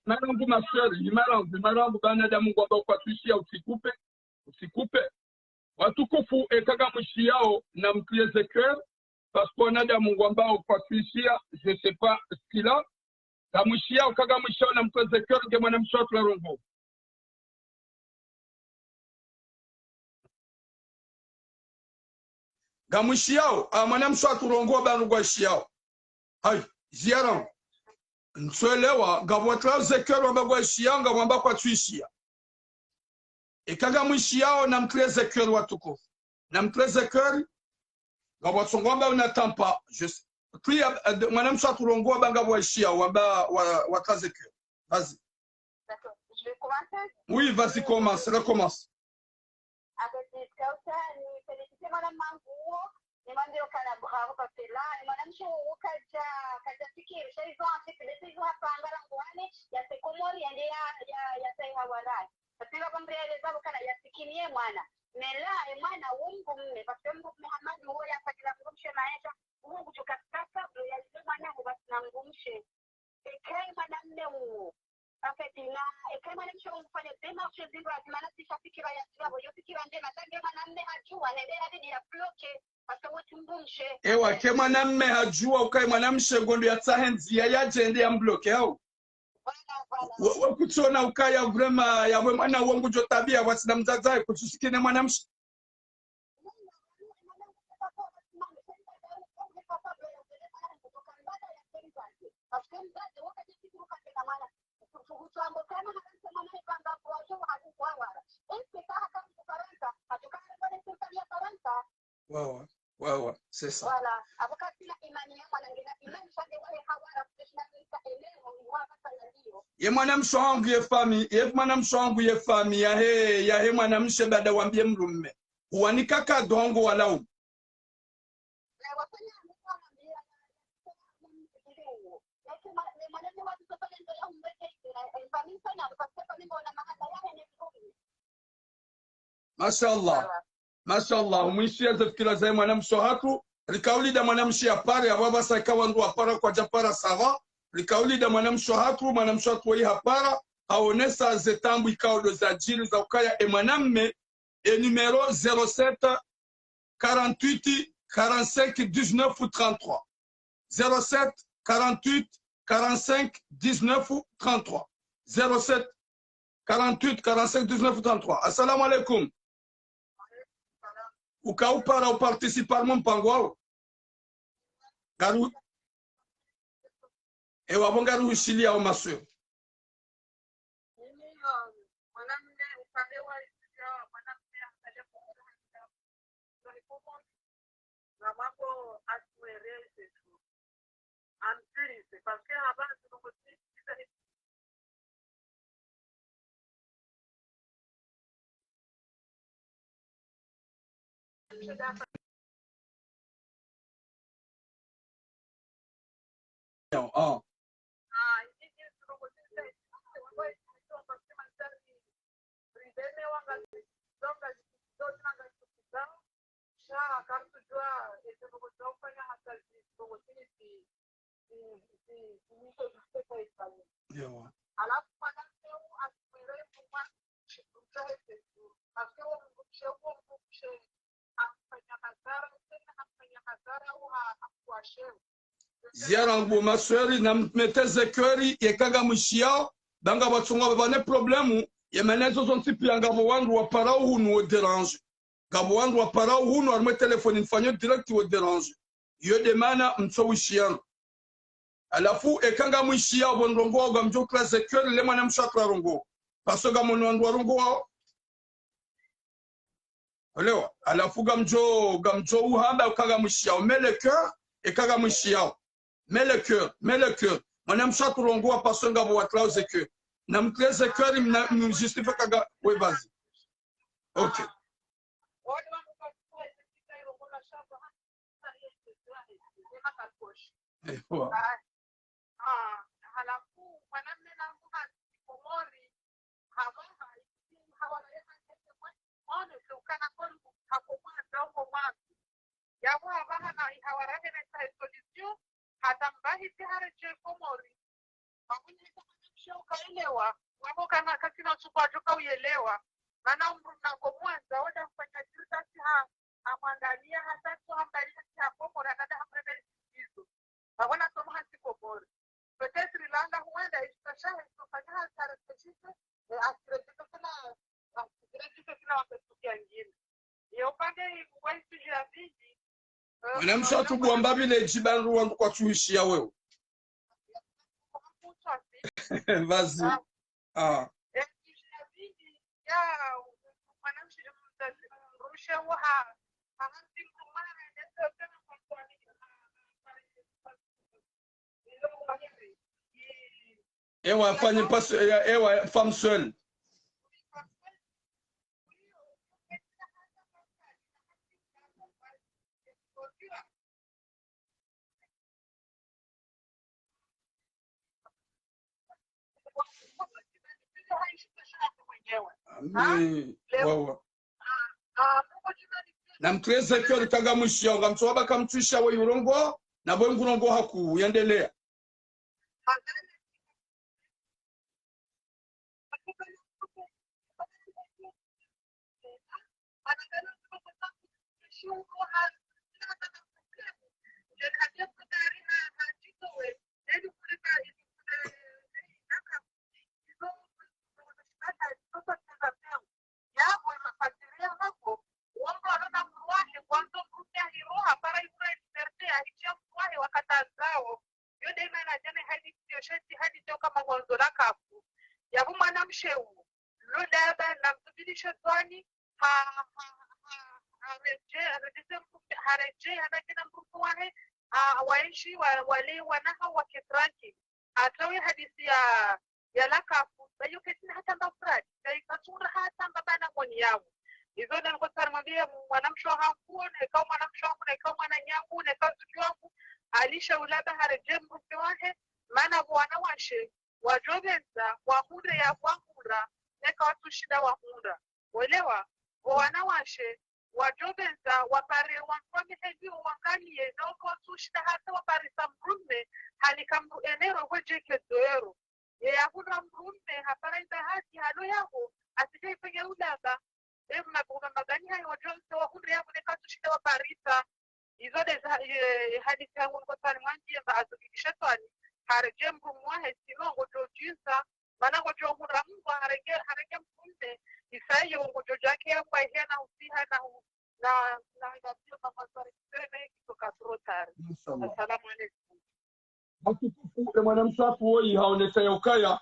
marangu maseri marangu bana da Mungu ambao kwa tuishia usikupe watukufu ekaga mwishi yao na mklie Ezekiel parce qu'on a Mungu ambao kwa tuishia je sais pas ce qu'il a mwishi yao kaga mwishi yao na mklie Ezekiel nge mwanamke wa Rongo gamwishi yao mwanamke wa Rongo banu kwa ishi yao hai ziara ntwelewa gabwatla Ezekiel wambagwa ishi yanga wamba kwa tuishia ekaga mwishi yao na mklie Ezekiel watukufu na mklie Ezekiel gabwatsongomba unatampa just pria mwanamke wa Rongo banga wa ishi yao wamba wa Ezekiel vas-y. D'accord, je vais commencer. Oui, vas-y, recommence. Avec des kauta ni féliciter madame Manguo ni mandio kana bravo parce que là ni madame Chou kaja fikiri hizo antikilete hizo hapa angala ngwani ya sekomori ya sai hawalai parce que comme réaliser kana yasikinie mwana mela mwana wungu mme parce que Mungu Muhammad huyo yapakila ngumshe maisha Mungu tukataka réaliser mwana basi na ngumshe ekai madame huo afeti na ekai madame Chou mfanye démarche zile maana sifikira ya sababu yote kila ndema tange mwanamme hajua nende hadi ya bloke parce que tumbumshe ewa ke mwanamme hajua ukae mwanamshe gondo ya tsahenzi ya yaje ya mbloke au wa kutsona ukaya vrema ya mwana wangu jo tabia wasina mzazae kutusikine mwanamshe Wawa, c'est ça. Voilà. Ye mwanamshe wangu ye fami ya he mwanamshe bada wambie mrumme uwanika kadongo walau Mashallah umwishi ya fikira za mwanamshe hatu likauli da mwanamshe ya pare ya baba saikawa ndu apara kwa japara sava likauli da mwanamshe hatu wa hapara haonesa zetambu ikaudo za jiri za ukaya mwanamme numero 07 48 45 19 33 07 48 45 19 33 07 48 45 19 33. Assalamu alaikum. ukaupara uparticipar mpango wao garu wabonga ruhusilia au maswe ziara ngbo masweri na meteze kweri yekaga mshiao danga batunga bane problemu yemenezo zontipi ngabo wandu wa parao hunu derange ngabo wandu wa parao hunu arme telefone mfanyo direct wo derange yo demana mtsowishiano alafu ekanga mshiao bonrongo ga mjo classe kweri le mwana mshakra rongo pasoga mono wandu rongo wao olewa alafu gamjo uhamba ukaga mshiao mele cœur ekaga mshiao mets le cœur. Mon aime ça pour l'ongo à passer dans votre clause de cœur. Nam clause de cœur, il me justifie kaga. Oui, vas-y. Ok. hatambahi tihareje komori makunyi kama ukaelewa wako kana kasina chupa uelewa maana umru na komwanza wada kufanya jirta ha amwangalia hata tu hambalia ha komori hata hamrebe hizo hawana somo hasi komori pete Sri Lanka huenda istashahe kufanya hata specific asirejeka sana asirejeka sana wapetukia ngine yo pande kwa hiyo ya viji Mwanamsha tu buamba bile jibanru wandu kwa tuishi ya wewe. Vas-y. Ah. Ewa fanye pas ewa femme seule. Wawa na mtreze kyo likaga mwisho ngamtoa baka mtwisha we yurongo na bwe ngurongo haku yendelea waishi wale wanaha wa Ketraki atawe hadithi ya lakafu bayo ketina hata mbafradi kaikasura hata mbabana mwani yao hizo ndio nilikuwa namwambia mwanamsho hangu na kama mwanamsho wangu na kama mwana nyangu na kama mtu wangu alisha ulaba hareje mrufe wake maana bwana washe wajobeza wahura ya wahura na watu shida wahura uelewa bwana washe wajobeza wapare wankwame hebi wangalie na watu shida hata wapare samrume halikamru enero wejeke doero ya kuna mrume hapara haki halo yako asije penya ulaba mabuma magani hayo wajobeza wahura yako na watu shida waparisa hizo de hadithi yangu kwa tani mwanjie baadhi twani hareje mwahe sinongo jojuza maana ngojo mura mungu harege mfunde isayo ngojo jake ya kwa hena usiha na ndio mama swali tena kutoka Rotary. Assalamu alaykum. Matukufu mwanamsafu woi haonesa ya ukaya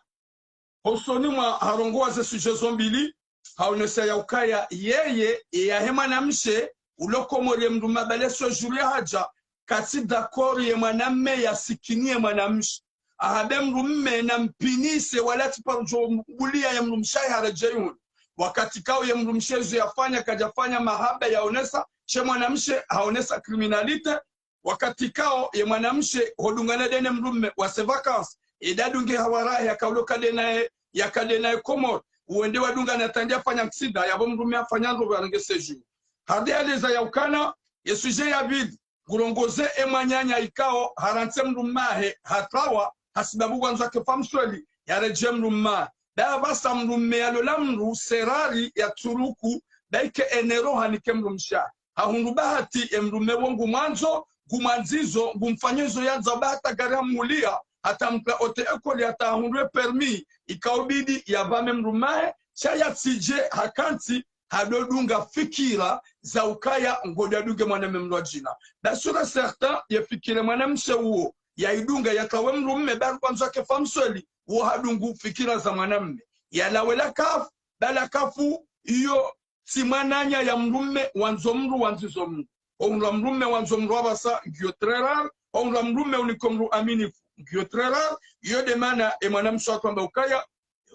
hosoni mwa harongoa ze suje zombili haonesa ya ukaya yeye ya hema na mshe ulokomore mduma baleso julia haja kati dakori ye mwanamme ya sikinie mwanamshe ahabe mrumme na mpinise walati parujo mbulia ya mrumshai harajeyun wakati kao ya mrumshezu yafanya kajafanya mahaba ya onesa she mwanamshe haonesa kriminalite wakati kao ya mwanamshe hodungana dene mrumme wa se vacances idadunge hawarahi ya kauloka dena ya kadena komor uende wadunga na tandia fanya ksida ya mrumme afanya ndo wange seju hadi aleza ya ukana yesuje ya bid gurongoze emanyanya ikao harantse mrumahe hatawa hasibabu kwanza kefamsweli ya reje mrumma da basa mrumme alolamru serari ya turuku daike enero hanike mrumsha hahundu bahati emrume wongu mwanzo gumanzizo gumfanyezo ya zabata garamulia hata mpa ote ekoli hata hundwe permi ikaubidi ya vame mrumahe chaya tije hakanti hadodunga fikira za ukaya ngodadunge mwaname mlojina basura certain ya fikira mwanamshe uo ya idunga ya kawe mrumme bali kwanza kefamsweli uo hadungu fikira za mwanamme ya lawela kafu bala kafu iyo simananya ya mrumme wanzomru wanzizomru onra mrumme wanzomru wabasa giotrera onra mrumme unikomru aminifu giotrera iyo de mana mwanamshe wakwamba ukaya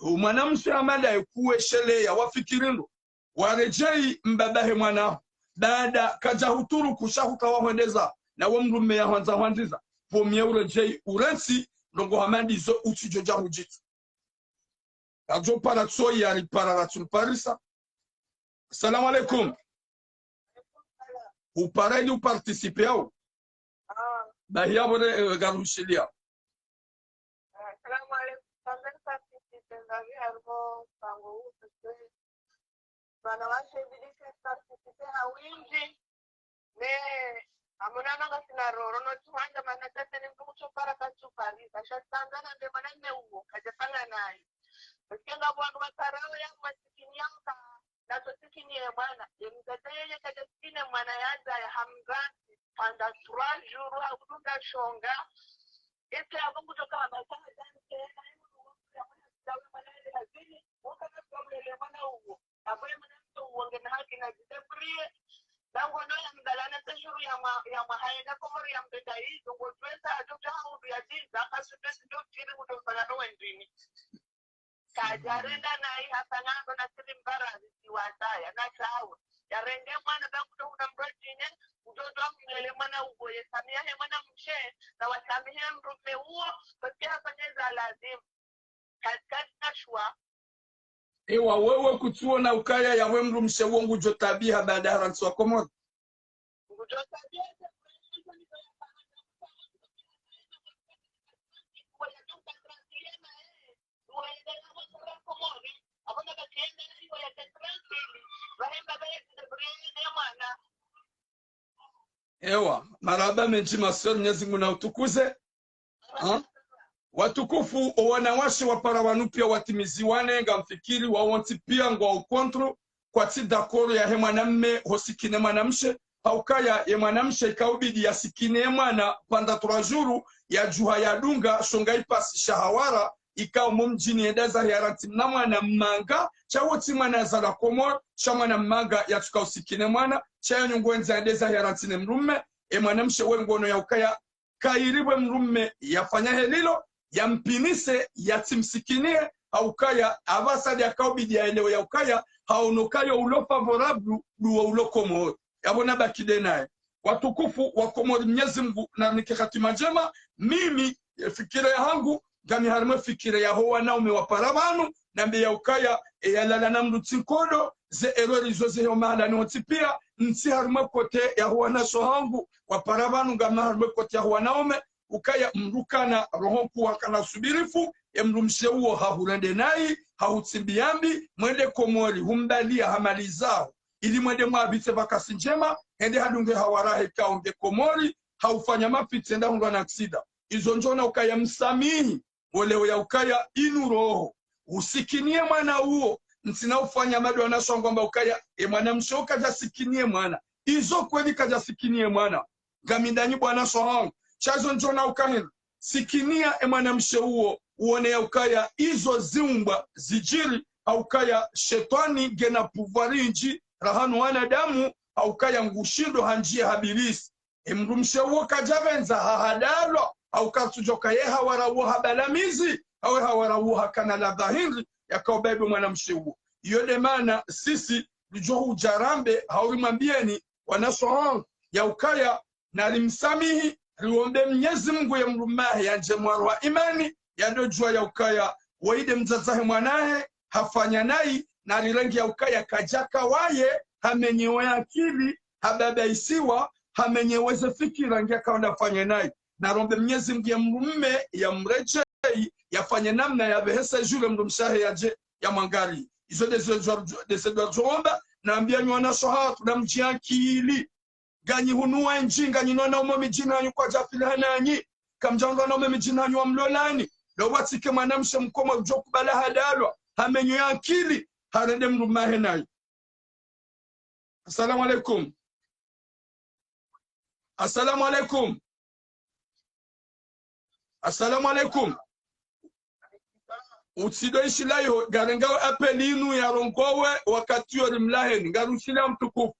mwanamshe amala ekuwe shele ya wafikirindo warejei mbabahe mwana baada kaja huturu kushahuka wahondeza na wamrume ya hanza hanziza pomye urejei urensi ndongo hamandizo uchijoja hujitu ajo para tsoi ya ripara ratul parisa. Assalamu alaikum. Upareli uparticipe au bahia bore garushilia. Assalamu alaikum. Tanzania participe ndavi harbo pango upe wanawashe bidike participe hawinji ne amuna nanga sinaroro no tuhanja manatete ni mkucho para kachupari kashatangana nde manane uo kajapanga naye ukianga bwangu matarao ya masikini yanka na tosikini ya mwana yemzate yeye kajasikini mwana yaza ya hamgani panda 3 jours hakudunga shonga ete abungu toka amatanga zanke na hiyo ya mwana dawa manane hazini wakati probleme mwana uo abaye uonge na haki na jitebrie dango no ya mdalana teshuru ya mahaenda komori ya mbedai dongo twesa ajoja hau ya jiza kasutesi ndo tiri kutofana no wendini kajarenda na hii hasanando na silimbara ziwataya na chao ya rende mwana bangu ndo unambrojine ujojo mnele mwana ugoye samia he mwana mshe na wasamihe mrume uo kwa hafanyeza lazim katikati na shua Ewa wewe kutuona ukaya ya wemru mshewo ngujo tabia baada ya ransu wa komodo. Ngujo tabia ewa maraba menchi masoni nyezi nguna utukuze. Watukufu wanawashe wapara wanupia watimiziwane nga mfikiri wawanti pia ngwa ukontro kwa tidakoro ya hemanamme hosikine manamshe haukaya ya manamshe ikaubidi ya sikine mana panda 3 jours ya juha ya dunga shonga ipasi shahawara ikao mumjini edeza ya ranti mna manga chawoti mwana zala komor cha mwana manga ya tuka usikine mwana cha nyungwenza edeza ya ranti mrumme manamshe wengono ya ukaya kairiwe mrumme yafanya helilo ya mpinise ya timsikinie haukaya avasadi ya kaubidi ya elewe ya ukaya haunokayo ulo favorable duwa ulo komori yabona bakide nae watukufu wa komori mnyezi mgu na nikikati majema mimi fikire yangu gami harime fikire ya hoa na umewaparabanu na mbe ya ukaya ya lala na mrutinkodo ze erori zoze heo mahala ni otipia nsi harime kote ya hoa na sohangu waparabanu gami harime kote ya hoa na ume ukaya mrukana rohonku wakana subirifu ya mrumshe uo hahurende nai hautimbiambi mwende komori humbalia hamali zao ili mwende mwabite vakasi njema hende hadunge hawarahe kaunge komori haufanya mapiti enda hunga na ksida izo njona ukaya msamihi oleo ya ukaya inu roho usikinie mwana uo ntina ufanya madu anaswa ngomba ukaya mwana mshoka jasikinie mwana izo kweli kajasikinie mwana gamindani bwana sohang chazo njona ukahin sikinia mwana msheuo uone ya ukaya izo ziumba zijiri aukaya shetani gena pouvoir nji rahanu wanadamu aukaya ngushindo hanjia habilisi mrumsheuo kajavenza hahadalo aukatujoka ye hawarawo habalamizi awe hawarawo hakana la dhahiri yakaubebe mwana msheuo yode maana sisi lijo ujarambe haurimambieni wanasohang ya ukaya na limsamihi riombe Mwenyezi Mungu ya mrumahe yanje mwaro wa imani yadojua ya ukaya waide mzazahe mwanahe hafanya nai na rilengi ya ukaya kajaka waye hamenyewe akili hababaisiwa hamenyeweze fikira ngia kaonda fanya nai na rombe Mwenyezi Mungu ya mrume ya mrejei yafanye namna ya behesa jule mrumshahe yaje ya mangari izo desedwa zoomba na ambia nywana sohatu na mjiakili ganyi hunua njinga nyinona umomi jinanyu kwa jafilananyi kamjanga na umomi jinanyu wa mlolani lo watike mwanamshe mkoma ujoku bala hadalwa hamenyo ya akili harende mrumahe nayi. Assalamu alaikum. Assalamu alaikum. Assalamu alaikum. Utsido ishilayo garenga apelinu ya rongowe wakati yori mlaheni garushila mtukufu.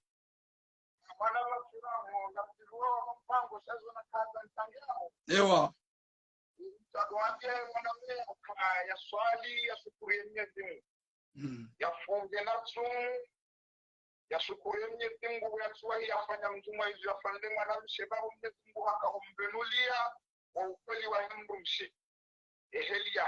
Ewa. Mtakwambia mwanamume ya swali ya shukuru Mwenyezi Mungu. Ya funge na tsumu ya shukuru Mwenyezi Mungu ya swali yafanya mtumwa hizo afande mwanamshe baba Mwenyezi Mungu akambenulia kwa ukweli wa Mungu mshi. Eheli ya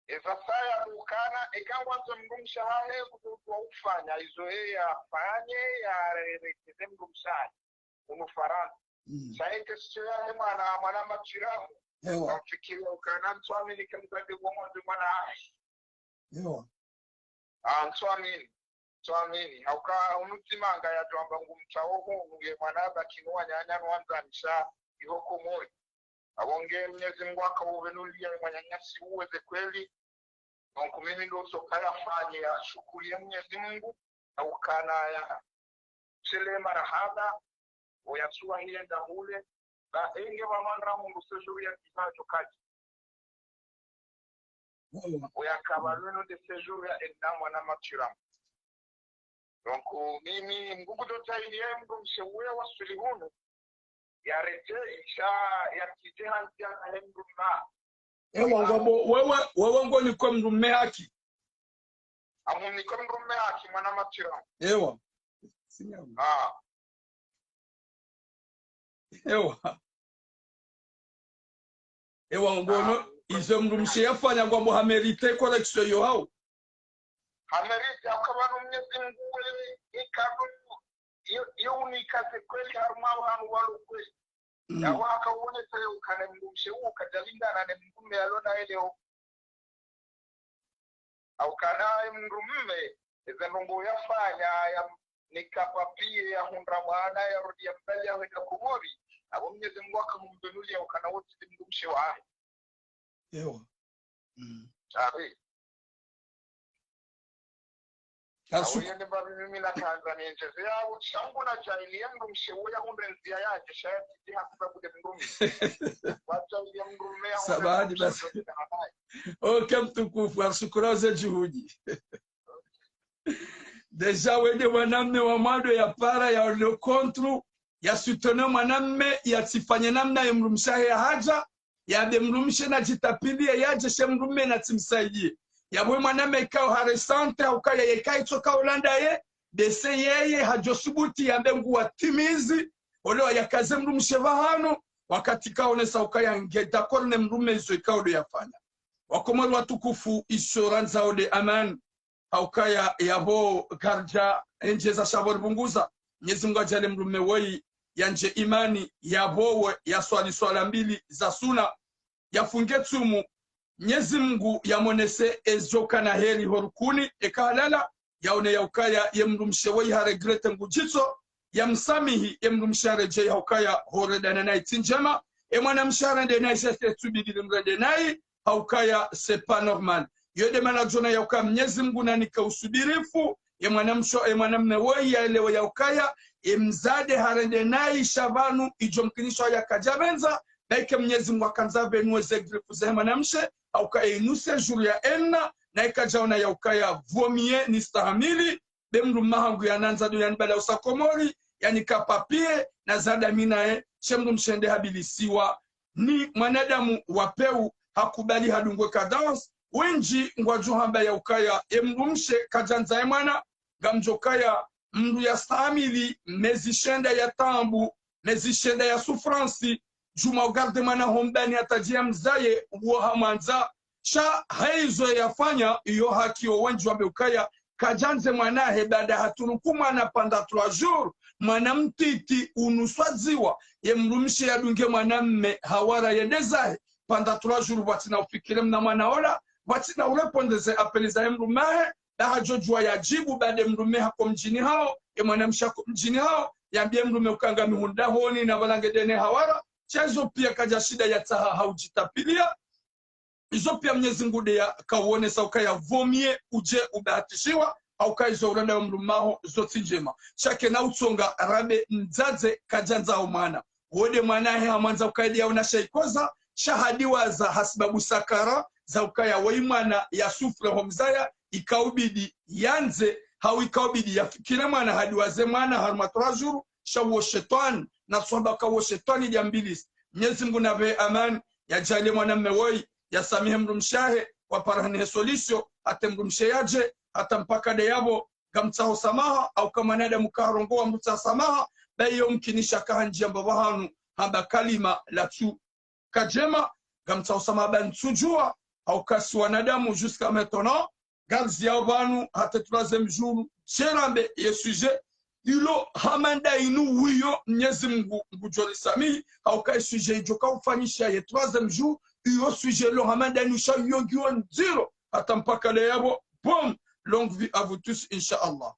eza saya dukana ikawanza mgumsha hae kutokuwa ufanya hizo ya afanye ya rekeze mgumsha umufaransa saite sio ya mwana machiramu Ewa. Nafikiria ukana mswami nikamzadi kwa mwana hai. Ewa. Mswamini hauka unutimanga ya tuamba ngumchao huu nge mwanaba kinua nyanya nwanzanisha ihoko mori awonge Mwenyezi Mungu akauvenulia mwanyanyasi uweze kweli na mimi ndo sokaya fanye ya shukuru ya Mwenyezi Mungu na ukana ya chele marahaba oyasua hienda hule ba enge wamandra mungu sejuru ya kisacho kaji oyakabalweno de sejuru ya enamwa na machiramu. Donc mimi ngugu dota ilie mgu mshewe wa sulihunu ya rete isha ya kijihantia na hemdu ma. Ewa ngabo wewe ngo ni kwa mrume haki. Amu ni kwa mrume haki mwana machiramu. Ewa. Ewa ngono izo mrumshe yafanya ngwambo hamerite correction yo hao. Hamerite akabano Mwenyezi Mungu wewe ikadu yo unikaze kweli haruma wanu walu kweli. Ya waka uone tayo ukane mrumshe ukajalinda na mrume alona eleo. Au kana mrume ezanongo yafanya ya nikapapie ya hundra mwana ya rudi ya mbele ya wenda kumori abo Mwenyezi Mungu akamumbenulia ukana wote mrumshe wa Ewa. Sabi. Kasu. Awuyende babi mimi na Tanzania njeze ya uchangu na jahili mrumshe uya hundrenzia yaje shaya titi hakuba kude mrumi. Wacha uya mrume ya Sabahani basi. Okay mtukufu ashukuraze juhudi. Deja wende mwanamme wa mwado ya para ya ole kontru ya sutone mwanamme ya tifanye namna ya mrumshahe ya haja ya demrumshe na jitapilie yaje shemrume na timsaidie ya bwe mwanamme ikao haresante au kaya yekai toka Ulanda ye dese yeye hajosubuti ya mbengu wa timizi ole yakaze mrumshe vahano wakati kaonesa ukaya ngeda korne mrume izo ikao do yafanya wakomori watukufu isoranza ode aman haukaya yabo garja enjeza shabor bunguza Mwenyezi Mungu ajale mrume woi yanje imani yabowe ya swala mbili za suna yafunge tumu Mwenyezi Mungu yamonese ezoka na heri horukuni ekalala yaone yaukaya yemrumshe woi haregrete ngujitso yamsamihi yemrumshare je haukaya horedana na itinjama mwana mshara de na sese tubidi mrede nai haukaya c'est pas normal yode mana jona yauka Mwenyezi Mungu na nika usubirifu ye mwanamme woi yaelewe ya ukaya mzade harende nai shavanu ijomkinisho ya kajabenza baike Mwenyezi Mungu akanza venue zegrifu za mwanamshe au kainuse juru ya enna na ikajaona ya ukaya vomie ni stahamili bemru mahangu ya nanza duniani bala usakomori yani kapapie na zada minae shemru mshende habilisiwa ni mwanadamu wapeu hakubali hadungwe kadans wenji ngwajuhamba ya ukaya emrumshe kajanza ya mwana gamjokaya mru ya stamili mezishenda ya tambu mezishenda ya sufransi juma ugarde mwana hombani atajia mzaye uo hamanza sha haizo yafanya iyo haki o wenji wa ukaya kajanze mwanahe baada hatunuku mwana panda 3 jours mwana mtiti unuswaziwa yemrumshe yadunge mwanamme hawara yendezahe panda 3 jours watina ufikire mna mwana ola watina urepondeze apeliza yemrumahe hajojua yajibu baada mrume hako mjini hao mwanamsha hako mjini hao yambie mrume ukanga mihunda honi na balangedene hawara chazo pia kaja shida ya taha haujitapilia izo pia Mwenyezi Mungu ya kauone sauka ya vomie uje ubahatishiwa au kaizo urenda mrumaho zoti njema shake na utsonga rabe mzaze kajanza umana wode mwanahe hamanza ukaidi ya unashaikoza shahadiwa za hasbabu sakara za ukaya waimana ya sufre homzaya ikaubidi yanze hau ikaubidi yafikire mwana hadi waze mwana harma 3 jours shawo shetani na swaba kawo shetani jambilis Mwenyezi Mungu nabe aman ya jale mwana mwoi ya samihe mrumshahe wa parane solisho atemrumshe yaje hata mpaka de yabo gamtsaho samaha au kama nada mukarongo wa mutsa samaha bayo mkinisha kahanji ambabahanu hamba kalima la tu kajema gamtsaho samaha bantujua au kasi wanadamu jusqu'à maintenant Gazi ya wanu hata 3e jour cherambe ye sujet ilo hamanda inu wiyo Mwenyezi Mungu ngujoli sami au kai sujet joka ufanyisha ye 3e jour iyo sujet lo hamanda inu sha yogiwa nziro hata mpaka le yabo bom longue vie à vous tous inshallah.